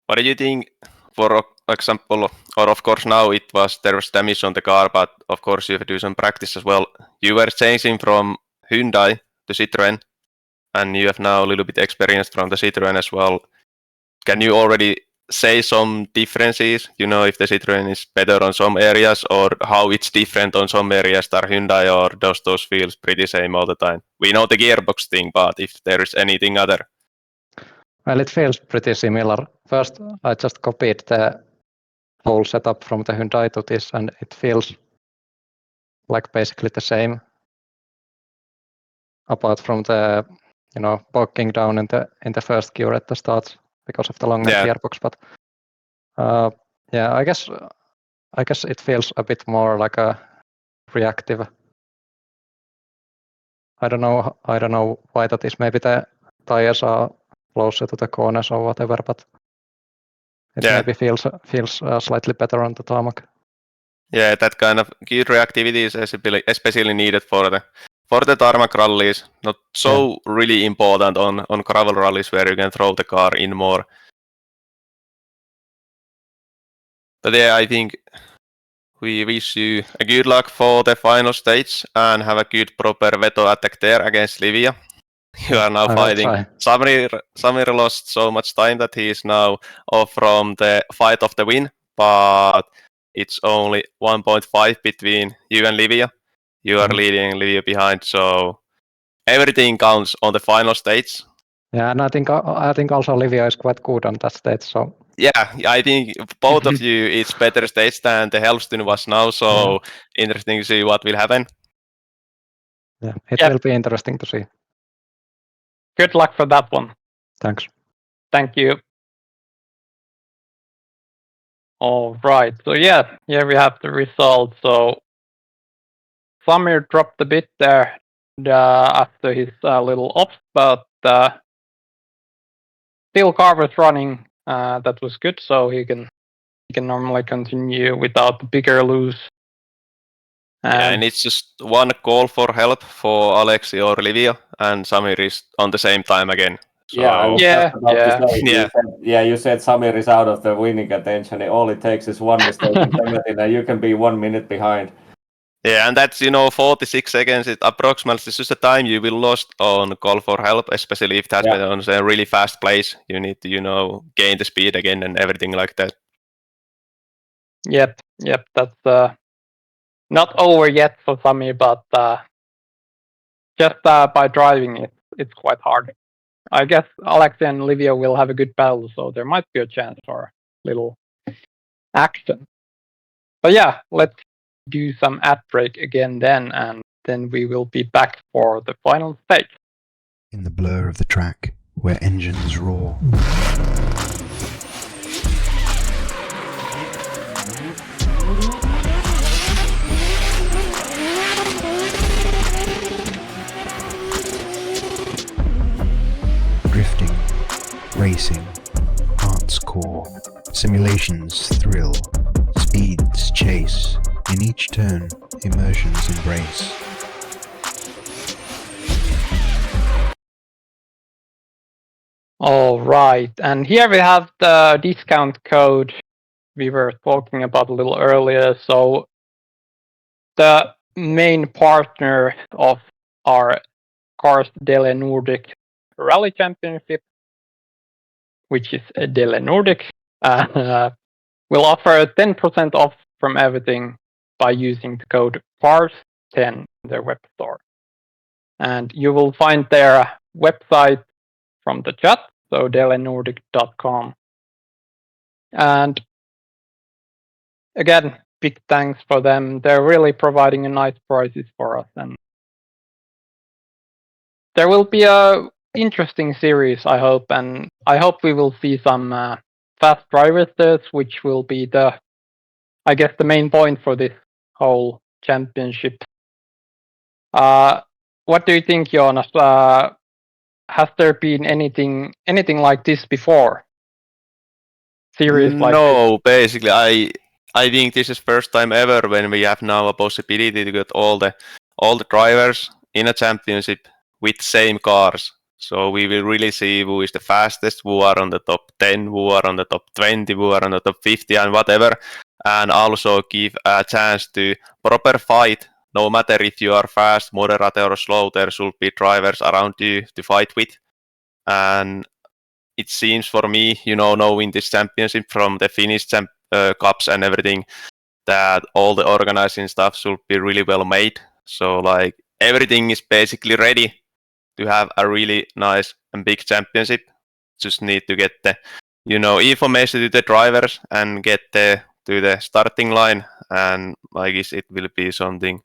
What do you think, for example, or of course now there was damage on the car, but of course you have to do some practice as well. You were changing from Hyundai to Citroen, and you have now a little bit experience from the Citroen as well. Can you already say some differences? You know, if the Citroen is better on some areas, or how it's different on some areas than Hyundai, or does those feels pretty same all the time? We know the gearbox thing, but if there is anything other. Well, it feels pretty similar. First, I just copied the whole setup from the Hyundai to this, and it feels like basically the same. Apart from the, bogging down in the first gear at the start because of the longer gearbox. But yeah, I guess it feels a bit more like a reactive. I don't know why that is. Maybe the tires are closer to the corners or whatever, but it maybe feels slightly better on the tarmac. Yeah, that kind of gear reactivity is especially needed for the tarmac rallies. Not so really important on gravel rallies where you can throw the car in more. But yeah, I think we wish you a good luck for the final stage and have a good proper veto attack there against Livio. You are now fighting. Samir lost so much time that he is now off from the fight of the win, but it's only 1.5 between you and Livio. You are leading Livio behind, so everything counts on the final stage. Yeah, and I think also Livio is quite good on that stage. So yeah, I think both of you it's better stage than the Helstone was now. So interesting to see what will happen. Yeah, it will be interesting to see. Good luck for that one. Thanks. Thank you. All right. So here we have the results. So Samir dropped a bit there after his little off, but still car was running. That was good. So he can normally continue without the bigger lose. And it's just one call for help for Alexi or Livio, and Samir is on the same time again. So, you said Samir is out of the winning attention. All it takes is one mistake in penalty, and you can be 1 minute behind. Yeah, and that's 46 seconds. It approximately is just the time you will lost on call for help, especially if that's on a really fast place. You need to gain the speed again and everything like that. Yep. That's not over yet for Samir, but just by driving it's quite hard. I guess Alexi and Livio will have a good battle, so there might be a chance for a little action. But yeah, let's do some ad break again then, and then we will be back for the final stage. In the blur of the track, where engines roar. Drifting, racing, arts core, simulations thrill, speeds chase, in each turn, immersions embrace. All right, and here we have the discount code we were talking about a little earlier. So the main partner of our KARS Dele Nordic Rally Championship, which is Dele Nordic, will offer 10% off from everything by using the code KARS10 in their web store. And you will find their website from the chat, so delenordic.com. And again, big thanks for them. They're really providing a nice prices for us, and there will be a interesting series, I hope, and I hope we will see some fast drivers there, which will be the main point for this whole championship. What do you think, Joonas? Has there been anything like this before? Series like this? No, basically, I think this is first time ever when we have now a possibility to get all the drivers in a championship with same cars. So we will really see who is the fastest, who are on the top 10, who are on the top 20, who are on the top 50 and whatever. And also give a chance to proper fight. No matter if you are fast, moderate or slow, there should be drivers around you to fight with. And it seems for me, knowing this championship from the Finnish cups and everything, that all the organizing stuff should be really well made. So like everything is basically ready to have a really nice and big championship. Just need to get the information to the drivers and get to the starting line, and I guess it will be something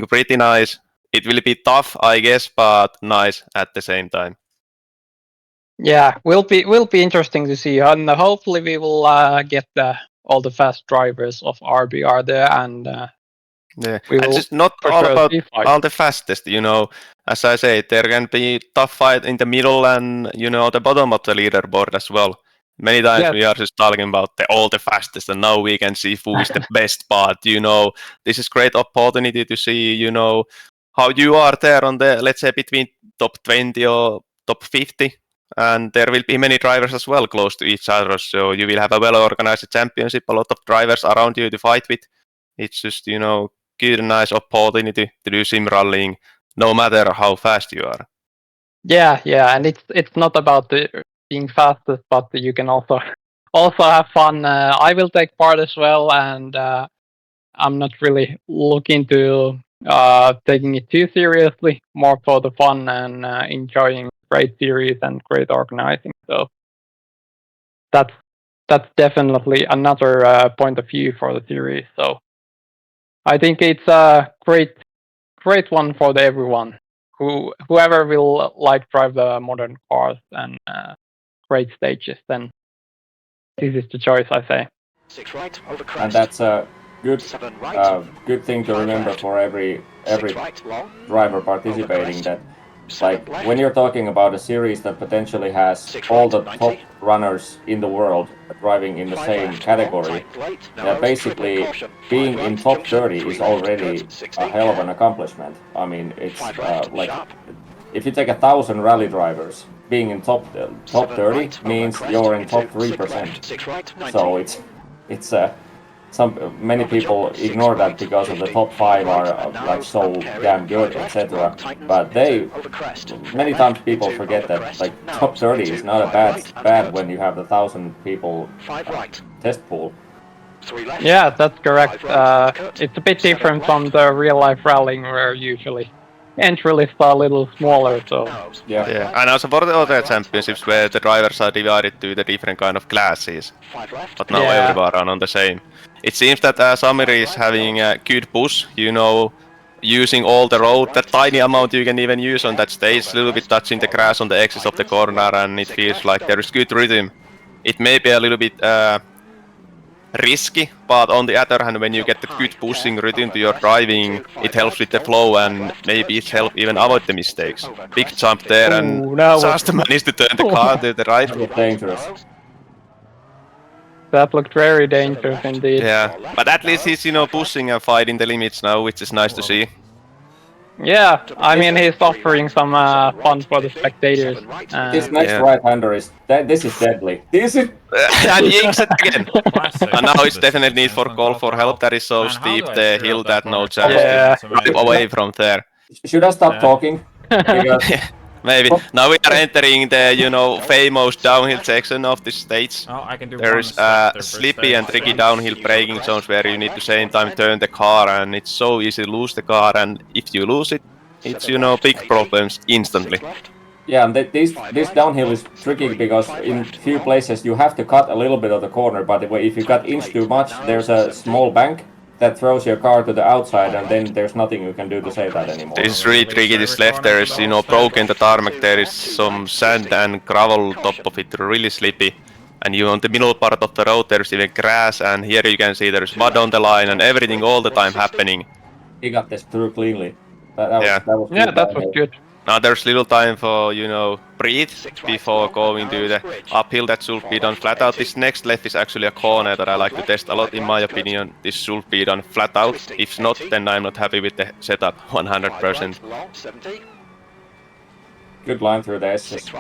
pretty nice. It will be tough, I guess, but nice at the same time. Yeah, will be interesting to see, and hopefully we will get all the fast drivers of RBR there, and yeah, we and will it's not for all sure about see fight. all the fastest. As I say, there can be tough fight in the middle and the bottom of the leaderboard as well. Many times Yes. we are just talking about all the fastest, and now we can see who is the best. But this is great opportunity to see how you are there on the, let's say, between top 20 or top 50. And there will be many drivers as well close to each other, so you will have a well-organized championship, a lot of drivers around you to fight with. It's just, good and nice opportunity to do sim rallying, no matter how fast you are. Yeah, and it's not about being fastest, but you can also have fun. I will take part as well, and I'm not really looking to taking it too seriously, more for the fun and enjoying great series and great organizing. So that's definitely another point of view for the series. So I think it's a great one for everyone. Whoever will like drive the modern cars and great stages, then this is the choice, I say. 6 right, over crest. And that's a good 7 right. good thing to remember for every 6 right, long. driver participating, that 7 like left. when you're talking about a series that potentially has 6 all right, the 90. top runners in the world driving in the 5 same left, category, long, tight, late, that narrows, basically triple caution. 5 being right, in top junction, 30 3 is left, already cut, 60, a hell of an care. accomplishment. I mean, it's 5 left, like sharp. if you take 1,000 rally drivers, being in top 7 30 right, over means crest, you're in top into 6 3%. left, 6 right, 90. So it's many people ignore that because of the top 5 are like so damn good, etc. But many times people forget that like top 30 is not a bad when you have the 1,000 people test pool. Yeah, that's correct. It's a bit different from the real life rallying, where usually entry lists are a little smaller. So yeah, and also for the other championships where the drivers are divided to the different kind of classes, but now everyone are on the same. It seems that Samir is having a good push, using all the road, that tiny amount you can even use on that stage, a little bit touching the grass on the exits of the corner, and it feels like there is good rhythm. It may be a little bit risky, but on the other hand, when you get the good pushing rhythm to your driving, it helps with the flow, and maybe it helps even avoid the mistakes. Big jump there, and just managed to turn the car to the right. Dangerous. That looked very dangerous indeed. Yeah, but at least he's pushing and fighting the limits now, which is nice to see. Yeah, I mean he's offering some fun for the spectators. This next right-hander is this is deadly. This is and jinx it again. Classic. And now it's definitely need for call for help. That is so Man, how steep do I the screw hill up that that no corner? chance to drive away from there. Should I stop talking? Because Maybe. Now we are entering the famous downhill section of this stage. Oh, I can do There is slippy and tricky downhill braking zones where you need to same time turn the car, and it's so easy to lose the car, and if you lose it, it's big problems instantly. yeah, and this downhill is tricky because in few places you have to cut a little bit of the corner, but if you cut inch too much, there's a small bank that throws your car to the outside, and then there's nothing you can do to save that anymore. This is really tricky. This left there is broken the tarmac. There is some sand and gravel top of it, really slippy. And you on the middle part of the road there's even grass, and here you can see there's mud on the line and everything all the time happening. He got this through cleanly. That was good that was downhill. good. Now there's little time for, breathe before going to the uphill that should be done flat out. This next left is actually a corner that I like to test a lot. In my opinion, this should be done flat out. If not, then I'm not happy with the setup 100%. Good line through the S's.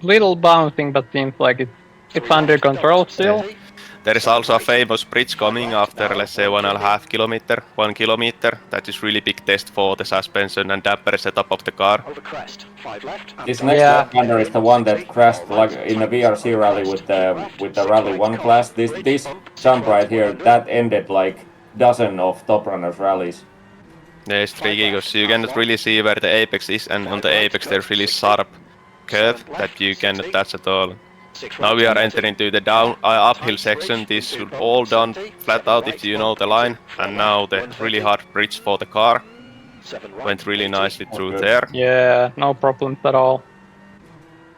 Little bouncing, but seems like it's under control still. There is also a famous bridge coming after, let's say, 1.5 kilometer, 1 kilometer. That is really big test for the suspension and damper setup of the car. This next left-hander is the one that crashed like in a VRC rally with the Rally 1 class. This jump right here, that ended like dozen of Top Runners rallies. Yeah, it's tricky because you cannot really see where the apex is, and on the apex there's really sharp curve that you cannot touch at all. Now we are entering to the uphill section. This should all done flat out if you know the line. And now the really hard bridge for the car went really nicely through there. Yeah, no problems at all.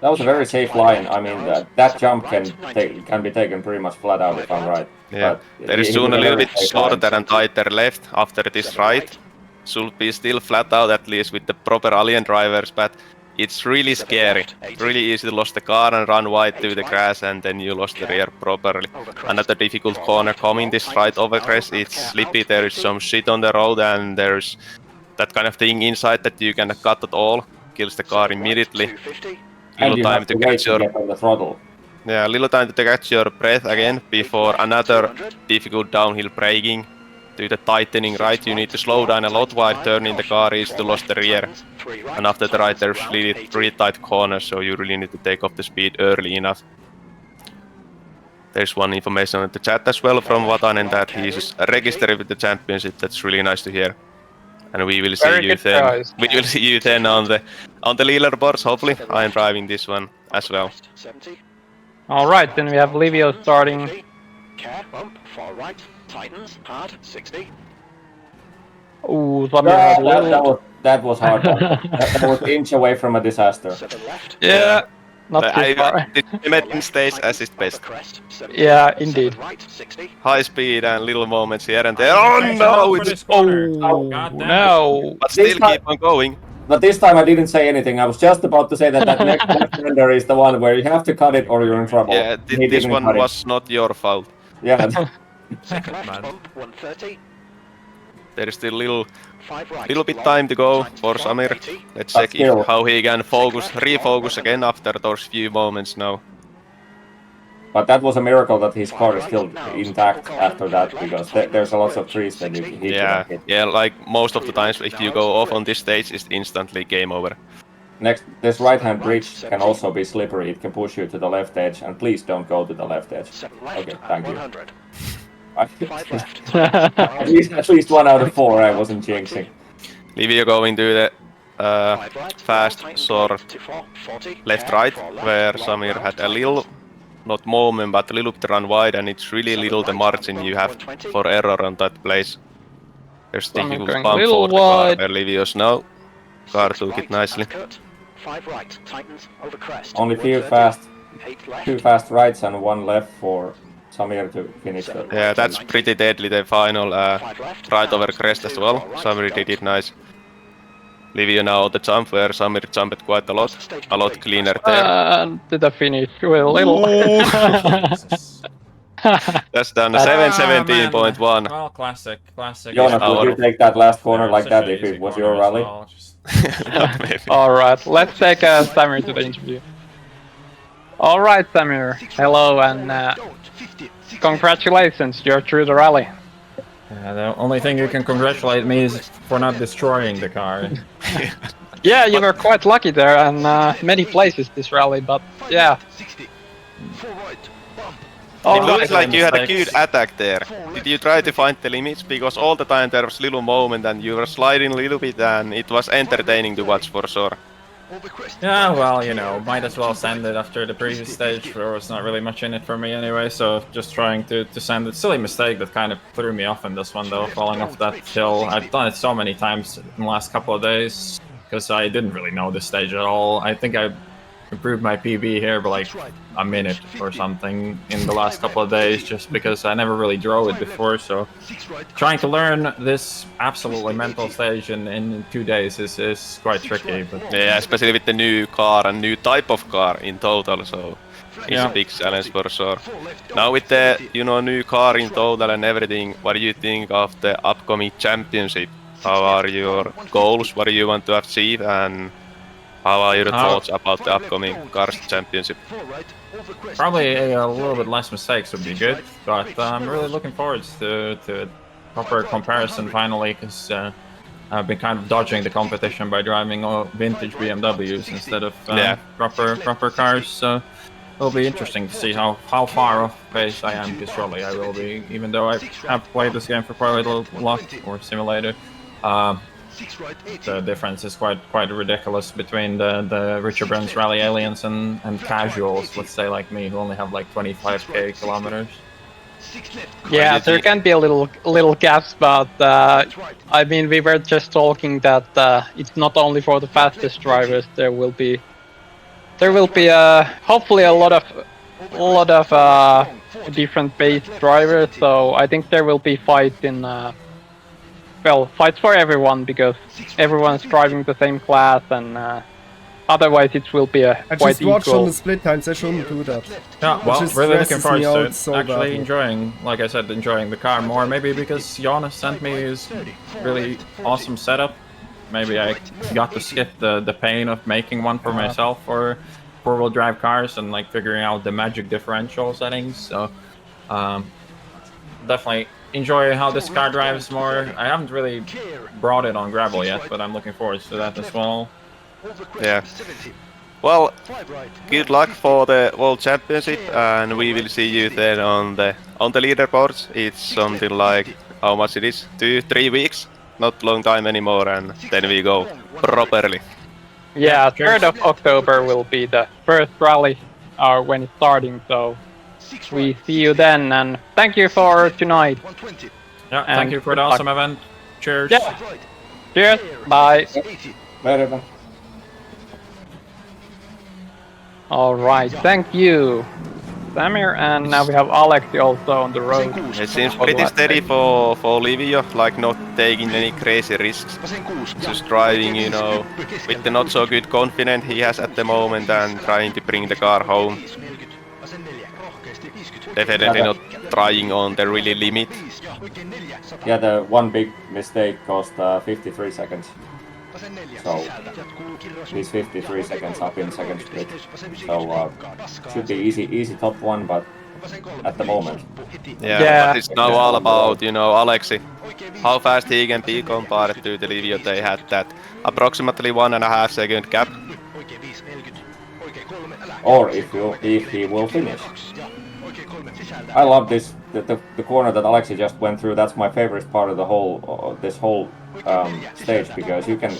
That was a very safe line. I mean, that jump can be taken pretty much flat out if I'm right. Yeah, there is soon a little bit shorter and tighter left after this right. Should be still flat out at least with the proper alien drivers, but it's really scary. Really easy to lose the car and run wide to the grass, and then you lost the rear properly. Another difficult corner coming this right over crest. It's slippy, there is some shit on the road, and there's that kind of thing inside that you cannot cut at all. Kills the car immediately. Little time to catch your on the throttle. Yeah, little time to catch your breath again before another difficult downhill braking. To the tightening right, you need to slow down a lot while turning the car is to lose the rear. And after the right there's really 3 tight corners, so you really need to take off the speed early enough. There's one information on the chat as well from Vatanen that he's registered with the championship. That's really nice to hear. And we will see you then. We will see you then on the leaderboards. Hopefully, I'm driving this one as well. All right, then we have Livio starting. Care, bump, far right, tightens, hard, 60. Ooh, that was hard. That was an inch away from a disaster. Yeah, not too far. The main stage as is best. Yeah, indeed. High speed and little moments here and there. Oh no! It's no! But still keep on going. But this time I didn't say anything. I was just about to say that next left-hander is the one where you have to cut it or you're in trouble. Yeah, this one was not your fault. Yeah. There is still little bit time to go for Samir. Let's check how he can refocus again after those few moments now. But that was a miracle that his car is still intact after that, because there's a lot of trees that you hit. Yeah, like most of the times if you go off on this stage, it's instantly game over. Next, this right-hand bridge can also be slippery. It can push you to the left edge, and please don't go to the left edge. Okay, thank you. At least 1 out of 4 I wasn't jinxing. Livio going to the fast, short, left-right, where Samir had a little, not moment, but a little bit run wide, and it's really little the margin you have for error on that place. There's difficult bump for the car where Livio's now. Car took it nicely. Only two fast rights and 1 left for Samir to finish the... Yeah, that's pretty deadly, the final right over crest as well. Samir did it nice. Livio now the jump where Samir jumped quite a lot cleaner there. And to the finish with a little. That's done 7:17.1. Well, classic. Joonas, would you take that last corner like that if it was your rally? Alright, let's take Samir to the interview. Alright, Samir, hello and congratulations, you're through the rally. The only thing you can congratulate me is for not destroying the car. Yeah, you were quite lucky there and many places this rally, but yeah. It looks like you had a good attack there. Did you try to find the limits? Because all the time there was little moment and you were sliding a little bit and it was entertaining to watch for sure. Yeah, well, might as well send it after the previous stage where there was not really much in it for me anyway, so just trying to send it. Silly mistake that kind of threw me off in this one though, falling off that hill. I've done it so many times in the last couple of days because I didn't really know this stage at all. I think I improved my PB here by like a minute or something in the last couple of days, just because I never really drove it before. So trying to learn this absolutely mental stage in 2 days is quite tricky. But yeah, especially with the new car and new type of car in total. So it's a big challenge for sure. Now with the new car in total and everything, what do you think of the upcoming championship? How are your goals? What do you want to achieve? And how are your thoughts about the upcoming KARS championship? Probably a little bit less mistakes would be good, but I'm really looking forward to proper comparison finally, because I've been kind of dodging the competition by driving all vintage BMWs instead of proper cars. So it'll be interesting to see how far off pace I am, because surely I will be, even though I have played this game for quite a little lot, or simulator. The difference is quite ridiculous between the Richard Burns Rally Aliens and casuals, let's say like me, who only have like 25k kilometers. Yeah, there can be a little gaps, but I mean, we were just talking that it's not only for the fastest drivers. There will be hopefully a lot of different base drivers. So I think there will be fights in fights for everyone, because everyone's driving the same class, and otherwise it will be I quite just watched equal. on the split times, I shouldn't do that. Yeah, well, really looking forward to it. So Actually badly. enjoying, like I said, enjoying the car more. Maybe because Joonas sent me his really awesome setup. Maybe I got to skip the pain of making one for myself for four-wheel drive cars and like figuring out the magic differential settings. So definitely enjoy how this car drives more. I haven't really brought it on gravel yet, but I'm looking forward to that as well. Yeah. Well, good luck for the World Championship, and we will see you then on the leaderboards. It's something like, how much it is? 2-3 weeks? Not long time anymore, and then we go properly. Yeah, 3rd of October will be the first rally when it's starting, so we see you then, and thank you for tonight. Yeah, thank you for the awesome event. Cheers. Yeah. Cheers. Bye. Later then. Alright, thank you, Samir, and now we have Alexi also on the road. It seems pretty steady for Livio, like not taking any crazy risks. Just driving, with the not so good confidence he has at the moment, and trying to bring the car home. Definitely not trying on the really limit. Yeah, the one big mistake cost 53 seconds. So he's 53 seconds up in second split. So should be easy top one, but at the moment. Yeah. But it's now all about, Alexi. How fast he can be compared to the Livio. They had that approximately 1.5 second gap. Or if he will finish. I love this the corner that Alexi just went through. That's my favorite part of the whole this whole stage, because you can,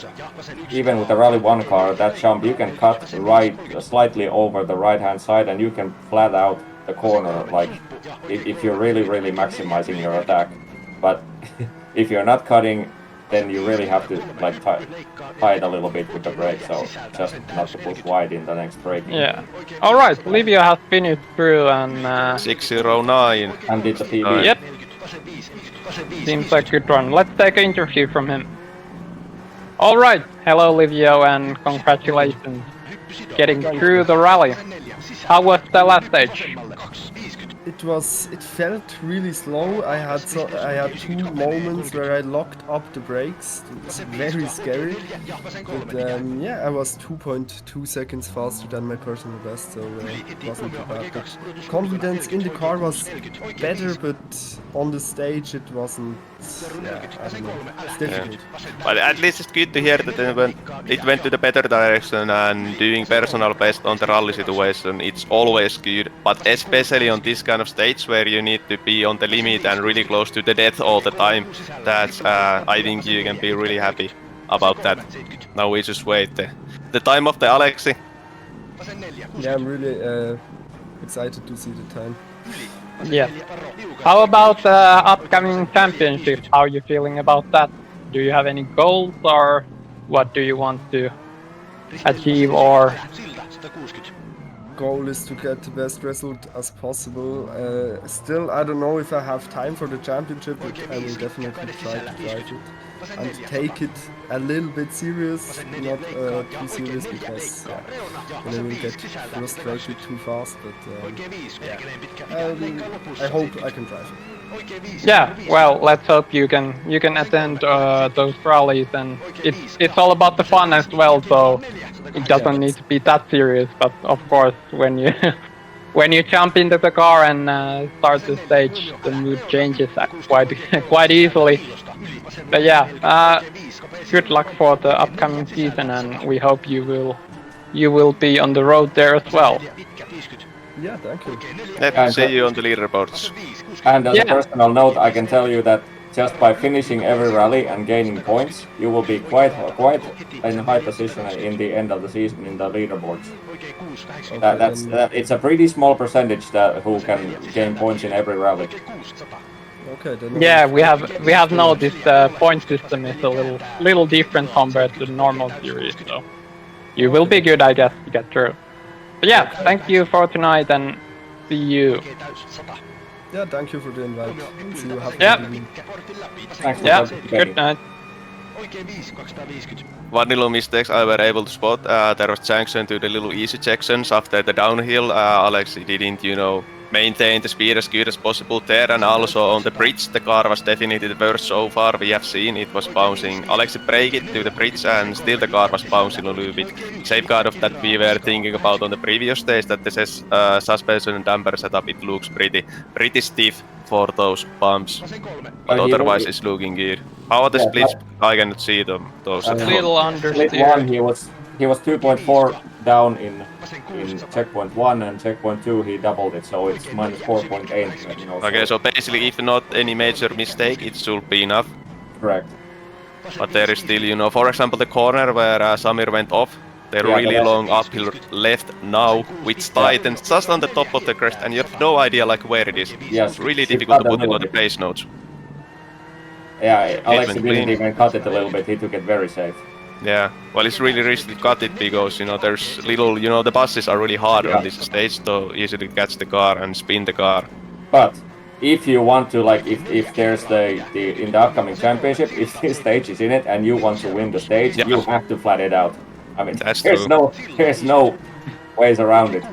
even with the Rally 1 car, that jump you can cut right slightly over the right hand side, and you can flat out the corner, like if you're really maximizing your attack. But if you're not cutting, then you really have to like tie it a little bit with the brake, so just not to push wide in the next brake. Yeah. Alright, Livio has finished through and 609. And did the PB. Yep. Seems like a good run. Let's take an interview from him. Alright, hello Livio, and congratulations getting through the rally. How was the last stage? It felt really slow. I had 2 moments where I locked up the brakes. It was very scary. But yeah, I was 2.2 seconds faster than my personal best, so it wasn't too bad. But confidence in the car was better, but on the stage it wasn't. Yeah, I don't know. It's difficult. Yeah. But at least it's good to hear that it went to the better direction, and doing personal best on the rally situation, it's always good. But especially on this kind of stage where you need to be on the limit and really close to the death all the time, that's I think you can be really happy about that. Now we just wait the time of the Alexi. Yeah, I'm really excited to see the time. Yeah. How about the upcoming championship? How are you feeling about that? Do you have any goals, or what do you want to achieve, or goal is to get the best result as possible. Still, I don't know if I have time for the championship, but I will definitely try to drive it and take it a little bit serious, not too serious, because then I will get frustrated too fast. But I hope I can drive it. Yeah, well, let's hope you can attend those rallies, and it's all about the fun as well. So it doesn't need to be that serious. But of course, when you when you jump into the car and start the stage, the mood changes quite easily. But yeah, good luck for the upcoming season, and we hope you will be on the road there as well. Yeah, thank you. Let's see you on the leaderboards. And as a personal note, I can tell you that just by finishing every rally and gaining points, you will be quite in a high position in the end of the season in the leaderboards. It's a pretty small percentage who can gain points in every rally. Okay, then yeah, we have noticed the point system is a little different compared to the normal series, so you will be good, I guess, to get through. But yeah, thank you for tonight, and see you. Yeah, thank you for the invite. See you. Have a Yeah. good evening. Thanks for Yeah, participating. good night. One little mistakes I were able to spot. There was junction to the little easy sections after the downhill. Alexi didn't, maintain the speed as good as possible there, and also on the bridge, the car was definitely the worst so far we have seen. It was bouncing. Alexi braked it to the bridge, and still the car was bouncing a little bit. Same kind of that we were thinking about on the previous days, that this is suspension and damper setup. It looks pretty stiff for those bumps, but otherwise it's looking good. How are the splits? I cannot see them. Those A little Split understeer. 1, he was 2.4 down in checkpoint 1, and checkpoint 2 he doubled it, so it's minus 4.8. Okay, so basically, if not any major mistake, it should be enough. Correct. But there is still, for example, the corner where Samir went off. The really long uphill left now, which tightens just on the top of the crest, and you have no idea where it is. Yes, it's really difficult to put it on the place notes. Yeah, Alexi went didn't clean. even cut it a little bit. He took it very safe. Yeah, well, it's really risky to cut it because there's little, the buses are really hard on this stage to easily catch the car and spin the car. But if you want to, if there's in the upcoming championship, if this stage is in it and you want to win the stage, you have to flat it out. I mean, there's no ways around it.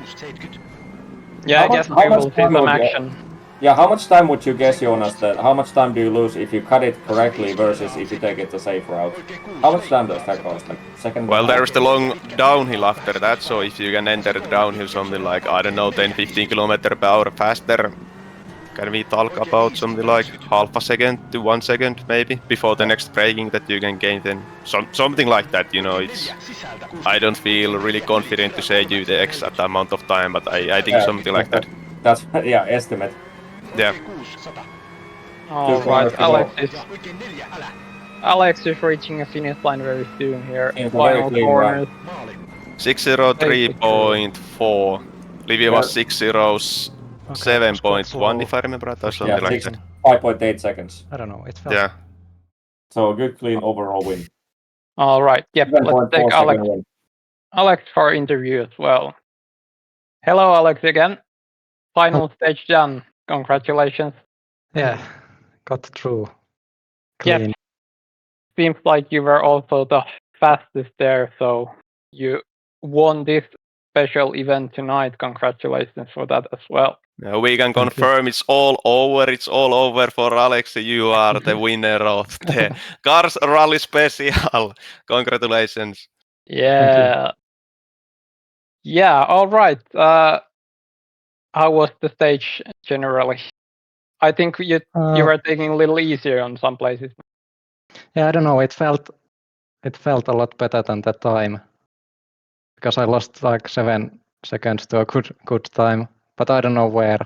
Yeah, I guess we will see some action. Yeah, how much time would you guess, Joonas, how much time do you lose if you cut it correctly versus if you take it the safe route? How much time does that cost? Second? Well, there's the long downhill after that, so if you can enter the downhill something like, 10-15 km/h faster, can we talk about something like half a second to 1 second maybe before the next braking that you can gain then? Something like that, I don't feel really confident to say you the exact amount of time, but I think something like that. That's, estimate. Yeah. Alright, Alex is reaching a finish line very soon here. Final corners. 603.4. Livio was 607.1 if I remember right, or something like that. 5.8 seconds. I don't know, it felt... Yeah. So a good clean overall win. Alright, yep, let's take Alex for interview as well. Hello Alex again. Final stage done. Congratulations. Yeah, got through. Clean. Yep. Seems like you were also the fastest there, so you won this special event tonight. Congratulations for that as well. Yeah, we can confirm it's all over. It's all over for Alexi. You are the winner of the KARS Rally Special. Congratulations. Yeah. Yeah, all right. How was the stage generally? I think you were taking a little easier on some places. Yeah, I don't know. It felt a lot better than the time, because I lost 7 seconds to a good time, but I don't know where.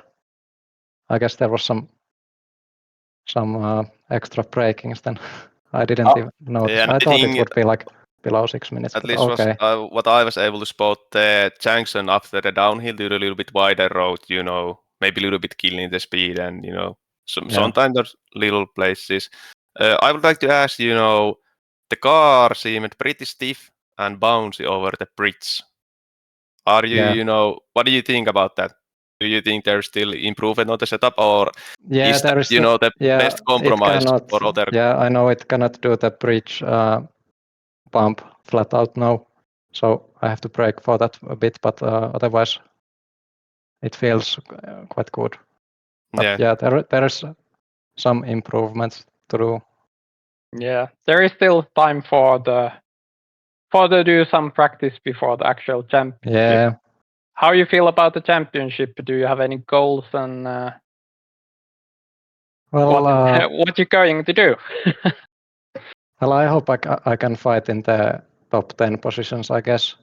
I guess there was some extra brakings then. I didn't even notice. Yeah, I thought it would be below 6 minutes. At least okay. what I was able to spot the junction after the downhill to a little bit wider road, maybe a little bit killing the speed and, sometimes there's little places. I would like to ask, the car seemed pretty stiff and bouncy over the bridge. Are you, Yeah. what do you think about that? Do you think there's still improvement on the setup, or Yeah, is that, there's the best it compromise cannot. for other? Yeah, I know it cannot do the bridge bump flat out now, so I have to brake for that a bit, but otherwise it feels quite good. But yeah, there's some improvements to do. Yeah, there is still time for to do some practice before the actual championship. Yeah. How you feel about the championship? Do you have any goals and Well, what you're going to do? well, I hope I can fight in the top 10 positions, I guess.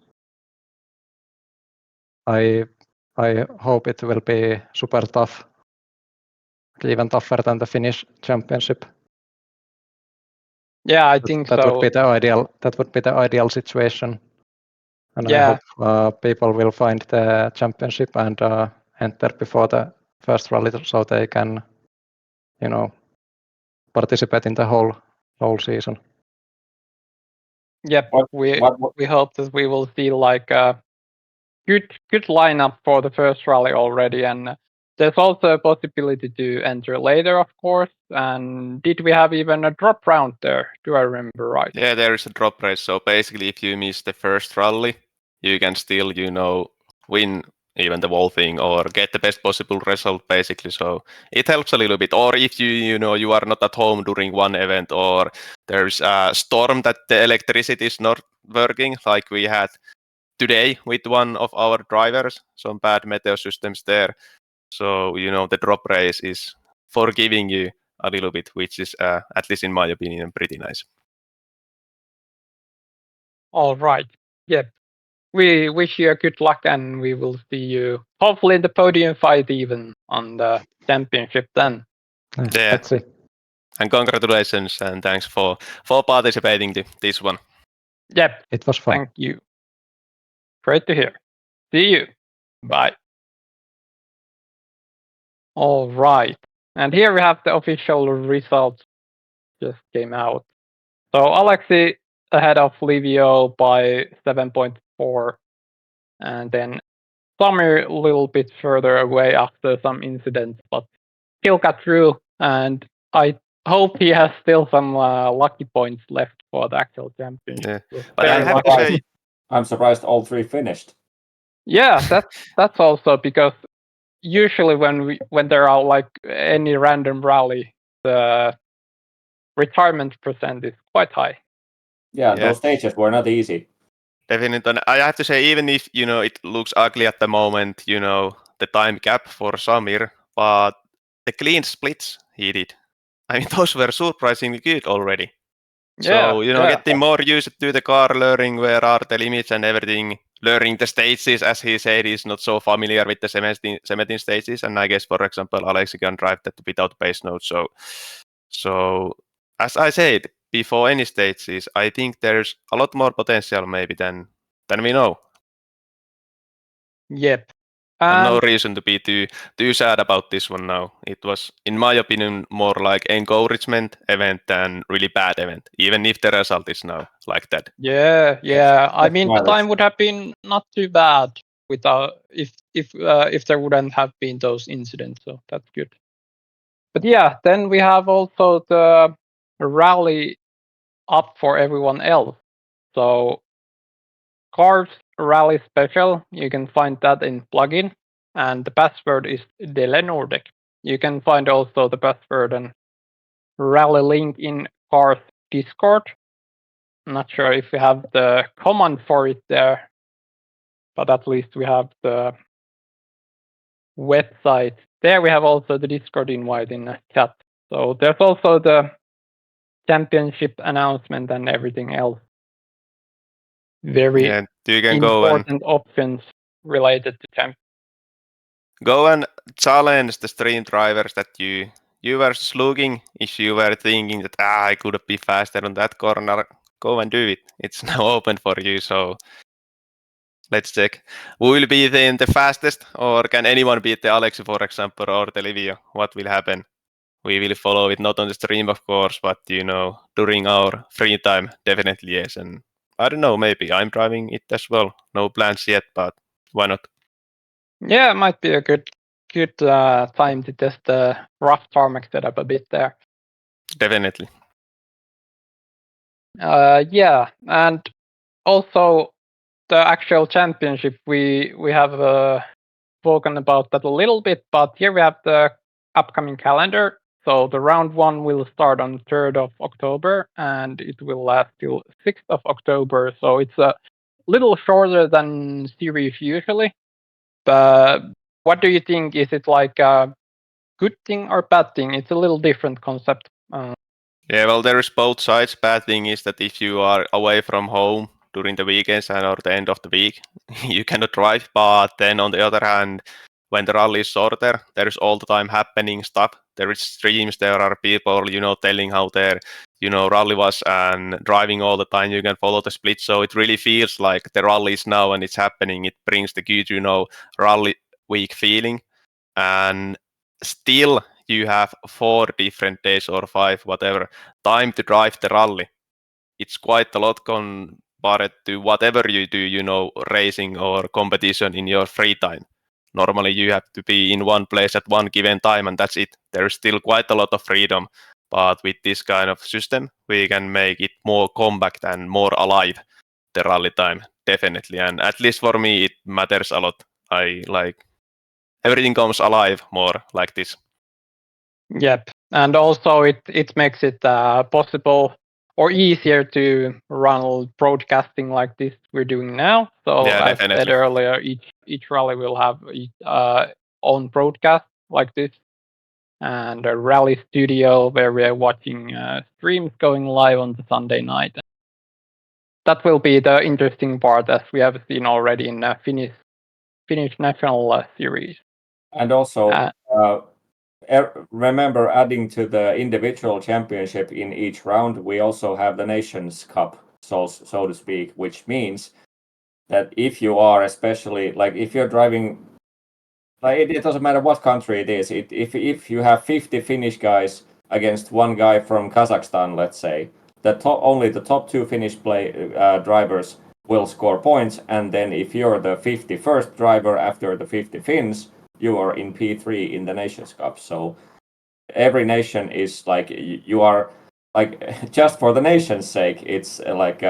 I hope it will be super tough, even tougher than the Finnish championship. Yeah, I think that so. would be the ideal. That would be the ideal situation, and I Yeah. hope people will find the championship and enter before the first rally, so they can, participate in the whole season. Yep, we hope that we will see like a good lineup for the first rally already, and there's also a possibility to enter later, of course. And did we have even a drop round there? Do I remember right? Yeah, there is a drop race. So basically, if you miss the first rally, you can still, win even the whole thing or get the best possible result, basically. So it helps a little bit. Or if you are not at home during one event, or there's a storm that the electricity is not working, like we had today with one of our drivers, some bad meteor systems there. So, the drop race is forgiving you a little bit, which is, at least in my opinion, pretty nice. All right. Yep. We wish you a good luck, and we will see you hopefully in the podium fight even on the championship then. Yeah. Let's see. And congratulations and thanks for participating to this one. Yep. It was fun. Thank you. Great to hear. See you. Bye. All right. And here we have the official results just came out. So Alexi ahead of Livio by 7.4, and then Samir a little bit further away after some incidents, but still got through, and I hope he has still some lucky points left for the actual championship. Yeah. But I have to say, I'm surprised all three finished. Yeah, that's also because usually when there are like any random rally, the retirement percent is quite high. Yeah, those stages were not easy. Definitely. I have to say, even if it looks ugly at the moment, the time gap for Samir, but the clean splits he did, I mean, those were surprisingly good already. Yeah, So, getting more used to the car, learning where are the limits and everything, learning the stages, as he said, he's not so familiar with the 17 stages. And I guess, for example, Alexi can drive that without base notes. So as I said, before any stages, I think there's a lot more potential maybe than we know. Yep. And no reason to be too sad about this one now. It was, in my opinion, more like encouragement event than really bad event, even if the result is now like that. Yeah. I mean, the time would have been not too bad without if there wouldn't have been those incidents. So that's good. But yeah, then we have also the rally up for everyone else. So KARS Rally Special, you can find that in plugin, and the password is Dele Nordic. You can find also the password and rally link in KARS Discord. I'm not sure if we have the command for it there, but at least we have the website. There we have also the Discord invite in the chat. So there's also the championship announcement and everything else. Very you can important options related to champ. Go and challenge the stream drivers that you were just looking. If you were thinking that I could be faster on that corner, go and do it. It's now open for you. So let's check. Will be then the fastest, or can anyone beat the Alexi, for example, or the Livio? What will happen? We will follow it not on the stream, of course, but during our free time, definitely yes. And I don't know, maybe I'm driving it as well. No plans yet, but Why not? Yeah, it might be a good time to test the rough tarmac setup a bit there. Definitely. Yeah, and also the actual championship, we have spoken about that a little bit, but here we have the upcoming calendar. So the round 1 will start on 3rd of October and it will last till 6th of October. So it's a little shorter than series usually. But what do you think? Is it like a good thing or bad thing? It's a little different concept. Yeah, well, there is both sides. Bad thing is that if you are away from home during the weekends and or the end of the week, you cannot drive. But then on the other hand, when the rally is shorter, there is all the time happening stuff. There is streams, there are people, telling how their, rally was and driving all the time. You can follow the split. So it really feels like the rally is now and it's happening. It brings the good, rally week feeling. And still you have 4 different days or 5, whatever, time to drive the rally. It's quite a lot compared to whatever you do, racing or competition in your free time. Normally you have to be in one place at one given time and that's it. There is still quite a lot of freedom, but with this kind of system, we can make it more compact and more alive, the rally time, definitely. And at least for me, it matters a lot. I like everything comes alive more like this. Yep, and also it makes it possible or easier to run broadcasting like this we're doing now. So Yeah, as said definitely. earlier, each rally will have its own broadcast like this, and a rally studio where we are watching streams going live on the Sunday night. That will be the interesting part, as we have seen already in Finnish national series. And also, remember, adding to the individual championship in each round, we also have the Nations Cup, so to speak, which means that if you are, especially like if you're driving, like it doesn't matter what country it is, if you have 50 Finnish guys against one guy from Kazakhstan, let's say, only the top 2 Finnish drivers will score points, and then if you're the 51st driver after the 50 Finns, you are in P3 in the Nations Cup. So every nation is like, you are like, just for the nation's sake, it's like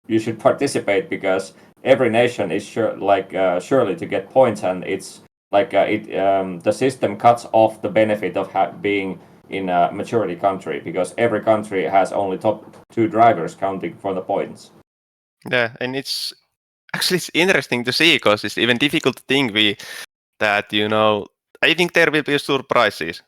you should participate, because every nation is surely to get points, and it's like the system cuts off the benefit of being in a maturity country, because every country has only top 2 drivers counting for the points. Yeah, and it's interesting to see, because it's even difficult to think that I think there will be surprises.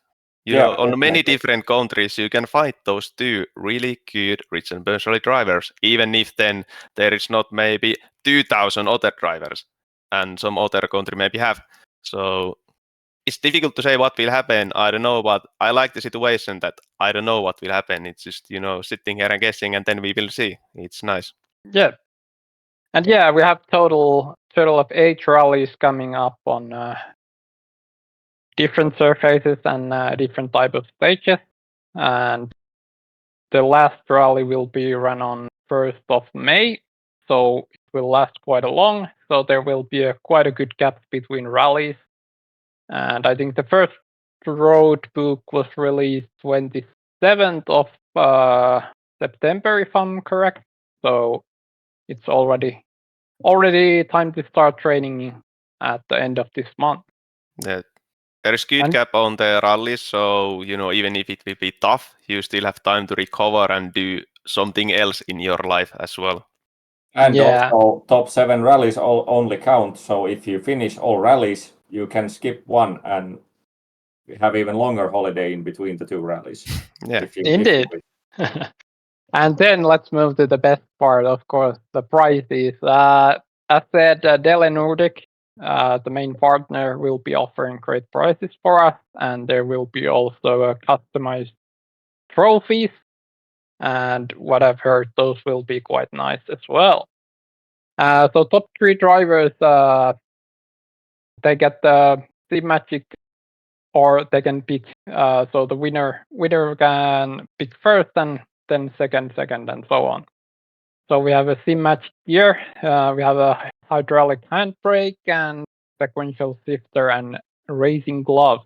On many different countries, you can find those 2 really good rich and personally drivers, even if then there is not maybe 2,000 other drivers, and some other country maybe have. So it's difficult to say what will happen. I don't know, but I like the situation that I don't know what will happen. It's just sitting here and guessing, and then we will see. It's nice. Yeah, and yeah, we have total of 8 rallies coming up on different surfaces and different type of stages, and the last rally will be run on 1st of May, so it will last quite a long. So there will be quite a good gap between rallies, and I think the first road book was released 27th of September, if I'm correct. So it's already time to start training at the end of this month. Yeah. There is good gap on the rallies, so even if it will be tough, you still have time to recover and do something else in your life as well. And also, top 7 rallies only count. So if you finish all rallies, you can skip one and have even longer holiday in between the 2 rallies. Yeah, indeed. And then let's move to the best part, of course, the prizes. As said, Dele Nordic, the main partner, will be offering great prizes for us, and there will be also customized trophies. And what I've heard, those will be quite nice as well. So top 3 drivers, they get the Team Magic, or they can pick. So the winner can pick first, and then second, and so on. So we have a sim match here. We have a hydraulic handbrake and sequential shifter and racing gloves.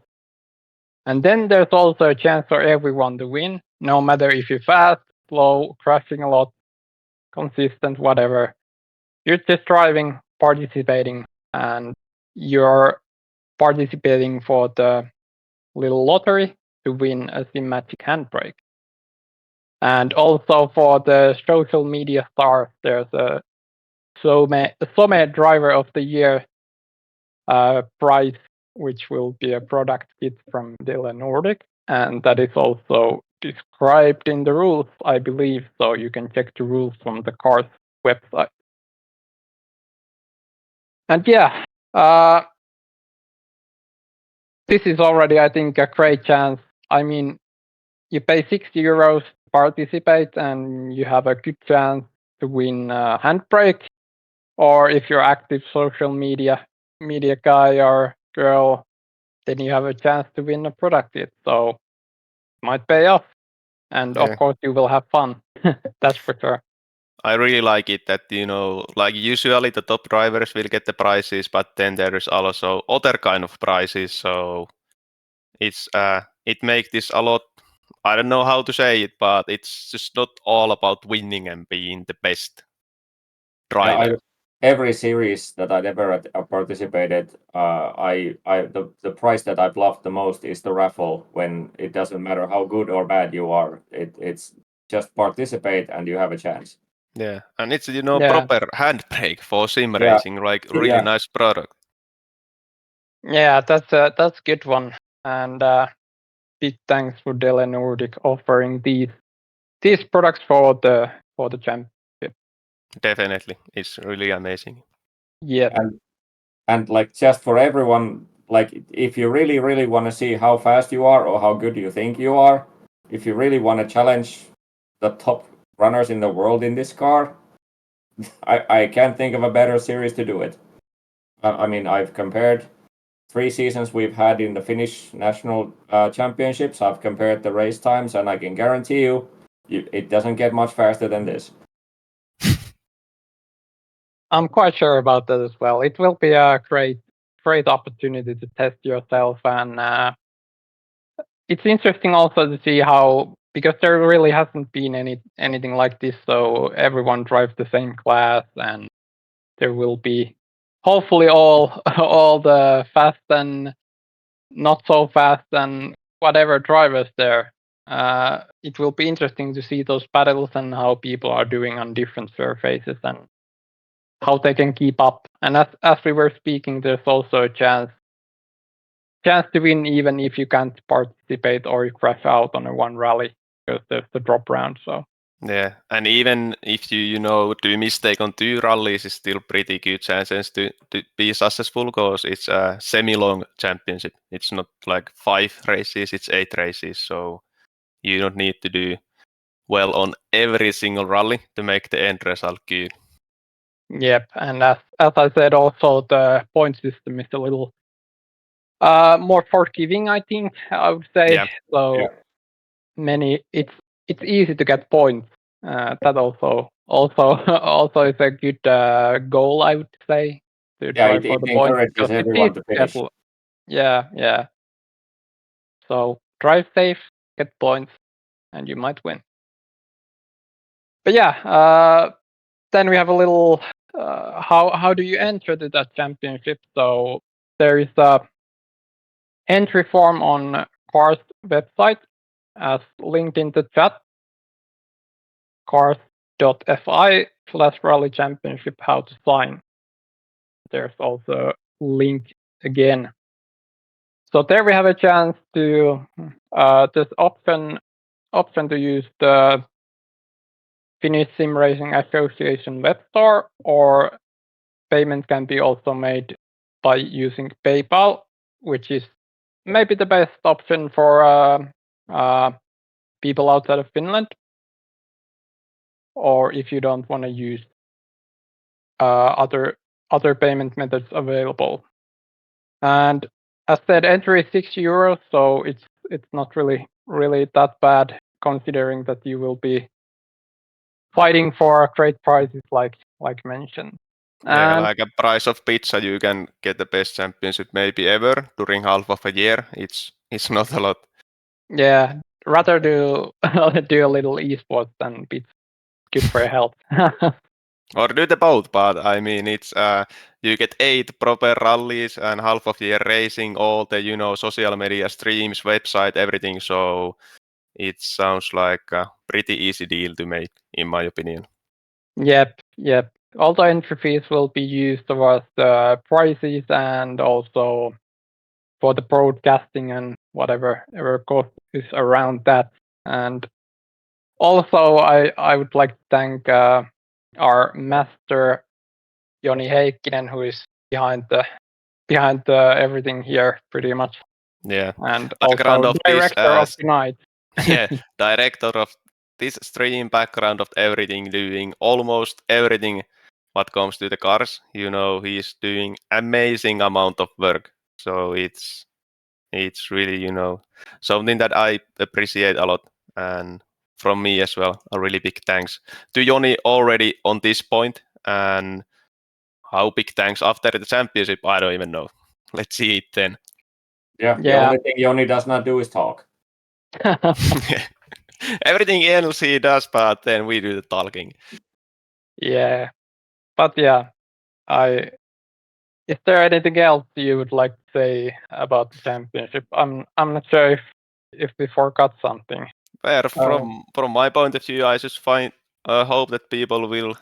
And then there's also a chance for everyone to win, no matter if you're fast, slow, crashing a lot, consistent, whatever. You're just driving, participating, and you're participating for the little lottery to win a thematic handbrake. And also for the social media stars, there's a Some Driver of the Year prize, which will be a product kit from Dilla Nordic, and that is also described in the rules, I believe, so you can check the rules from the KARS website. And yeah, this is already, I think, a great chance. I mean, you pay 60 euros to participate, and you have a good chance to win a handbrake. Or if you're active social media guy or girl, then you have a chance to win a product kit. So it might pay off. And Yeah. of course, you will have fun. That's for sure. I really like it that, like usually the top drivers will get the prizes, but then there is also other kind of prizes. So it makes this a lot, I don't know how to say it, but it's just not all about winning and being the best driver. Every series that I've ever participated, the prize that I've loved the most is the raffle. When it doesn't matter how good or bad you are, it's just participate and you have a chance. Yeah, and it's Yeah. proper handbrake for sim racing, like really nice product. Yeah, that's a good one. And big thanks for Della Nordic offering these products for the championship. Definitely, it's really amazing. Yeah. And like just for everyone, like if you really want to see how fast you are or how good you think you are, if you really want to challenge the top runners in the world in this car, I can't think of a better series to do it. I mean, I've compared 3 seasons we've had in the Finnish national championships. I've compared the race times, and I can guarantee you, it doesn't get much faster than this. I'm quite sure about that as well. It will be a great opportunity to test yourself, and it's interesting also to see how, because there really hasn't been anything like this, so everyone drives the same class, and there will be hopefully all the fast and not so fast and whatever drivers there. It will be interesting to see those battles and how people are doing on different surfaces and how they can keep up. And as we were speaking, there's also a chance to win even if you can't participate or you crash out on a one rally, because there's the drop round. So yeah, and even if you do mistake on 2 rallies, it's still pretty good chances to be successful, because it's a semi-long championship. It's not like 5 races, it's 8 races, so you don't need to do well on every single rally to make the end result good. yep, and as I said, also the point system is a little more forgiving, I think I would say. Yeah. So it's easy to get points. That also is a good goal, I would say, to try it for the points. encourages Because it's everyone easy to finish. Yeah. So drive safe, get points, and you might win. But yeah, then we have a little how do you enter to that championship? So there is a entry form on KARS website, as linked in the chat. kars.fi/rally championship how to sign. There's also a link again. So there we have a chance to there's option to use the Finnish Sim Racing Association web store, or payment can be also made by using PayPal, which is maybe the best option for people outside of Finland, or if you don't want to use other payment methods available. And as said, entry is 60 euros, so it's not really that bad, considering that you will be fighting for great prizes like mentioned. Yeah, And like a price of pizza, you can get the best championship maybe ever during half of a year. It's not a lot. yeah, rather do do a little esports than be good for your health. Or do the both, but I mean it's you get 8 proper rallies and half of the year racing, all the social media streams, website, everything. So it sounds like a pretty easy deal to make, in my opinion. Yep. All the entry fees will be used towards the prices and also for the broadcasting and whatever cost is around that. And also, I would like to thank our master Joni Heikkinen, who is behind the everything here pretty much, Yeah, and background also of this, director of the night. yeah, director of this stream, background of everything, doing almost everything what comes to the cars. He's doing amazing amount of work. So it's really something that I appreciate a lot, and from me as well, a really big thanks to Joni already on this point, and how big thanks after the championship, I don't even know. Let's see it then. Yeah, the Yeah. only thing Joni does not do is talk. Everything else he does, but then we do the talking. Yeah, but yeah, is there anything else you would like to say about the championship? I'm not sure if we forgot something. Where from my point of view, I just hope that people will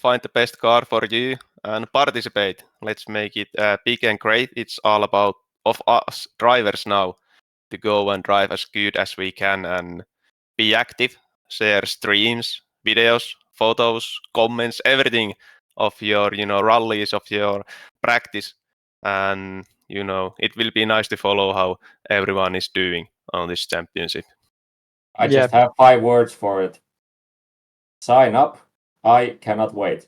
find the best car for you and participate. Let's make it big and great. It's all about of us drivers now to go and drive as good as we can and be active, share streams, videos, photos, comments, everything of your rallies, of your practice, and it will be nice to follow how everyone is doing on this championship. I just have 5 words for it. Sign up. I cannot wait.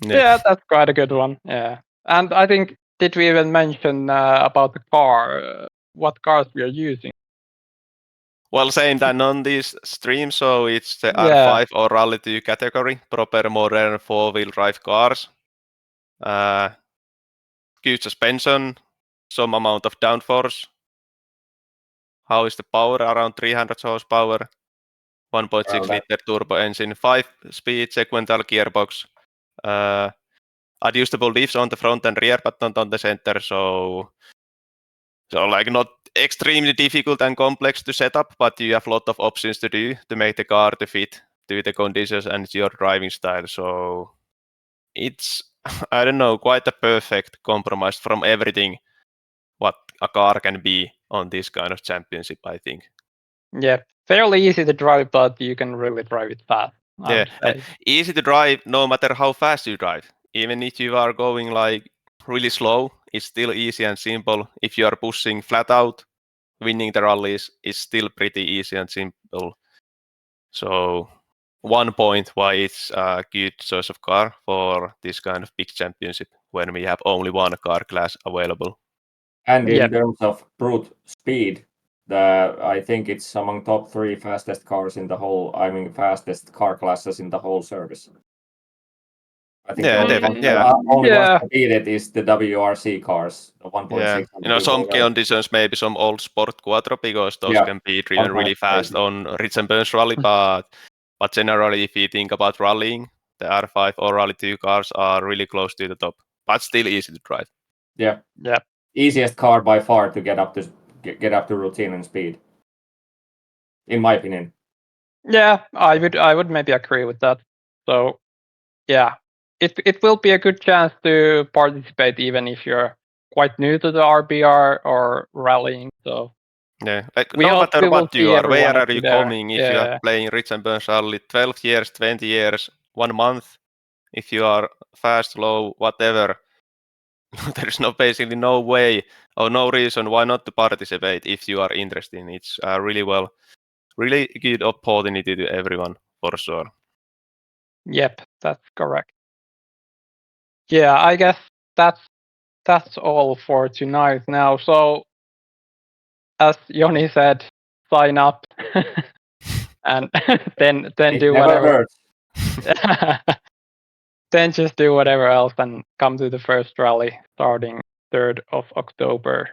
Yeah, that's quite a good one. Yeah, and I think did we even mention about the car? What cars we are using? Well, same than on this stream, so it's the Yeah. R5 or Rally 2 category, proper modern 4-wheel drive cars. Good suspension, some amount of downforce. How is the power? Around 300 horsepower, 1.6 liter turbo engine, 5-speed sequential gearbox, adjustable diffs on the front and rear, but not on the center. So like not extremely difficult and complex to set up, but you have a lot of options to do to make the car to fit to the conditions and your driving style. So it's, I don't know, quite a perfect compromise from everything what a car can be on this kind of championship, I think. Yeah, fairly easy to drive, but you can really drive it fast. Yeah, easy to drive no matter how fast you drive. Even if you are going like really slow, it's still easy and simple. If you are pushing flat out, winning the rallies is still pretty easy and simple. So 1 point why it's a good choice of car for this kind of big championship when we have only one car class available. And in terms of brute speed, I think it's among top 3 fastest cars in the whole. fastest car classes in the whole service. I think only one to beat it is the WRC cars, the 1.6. Yeah, some conditions, maybe some old Sport Quattro, because those can be driven really fast on Ritz and Burns rally, but generally, if you think about rallying, the R5 or Rally 2 cars are really close to the top, but still easy to drive. Yeah. Yeah. Easiest car by far to get up to routine and speed, in my opinion. Yeah, I would maybe agree with that. So, yeah, it will be a good chance to participate even if you're quite new to the RBR or rallying. So yeah, like no matter what you are, where are you coming? If you are playing Ritz and Burns rally 12 years, 20 years, 1 month, if you are fast, slow, whatever, there's basically no way or no reason why not to participate if you are interested. It's really good opportunity to everyone for sure. Yep, that's correct. Yeah, I guess that's all for tonight now. So as Joni said, sign up and then do whatever. Hurts. Then just do whatever else and come to the first rally starting 3rd of October.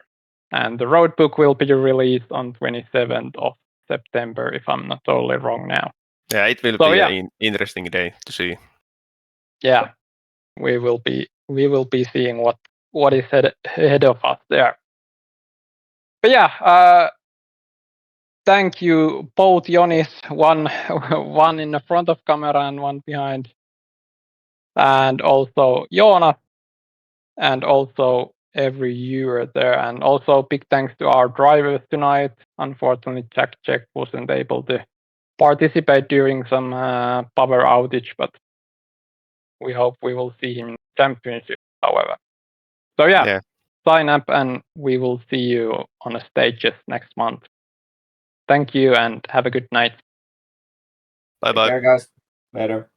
And the road book will be released on 27th of September, if I'm not totally wrong now. Yeah, it will be an interesting day to see. Yeah, we will be seeing what is ahead of us there. But yeah, thank you both Jonis, one in the front of camera and one behind, and also Joonas, and also every viewer there, and also big thanks to our drivers tonight. Unfortunately, Jack wasn't able to participate during some power outage, but we hope we will see him in the championship, however. So yeah, sign up and we will see you on the stages next month. Thank you and have a good night. Bye-bye. Take care, guys. Later.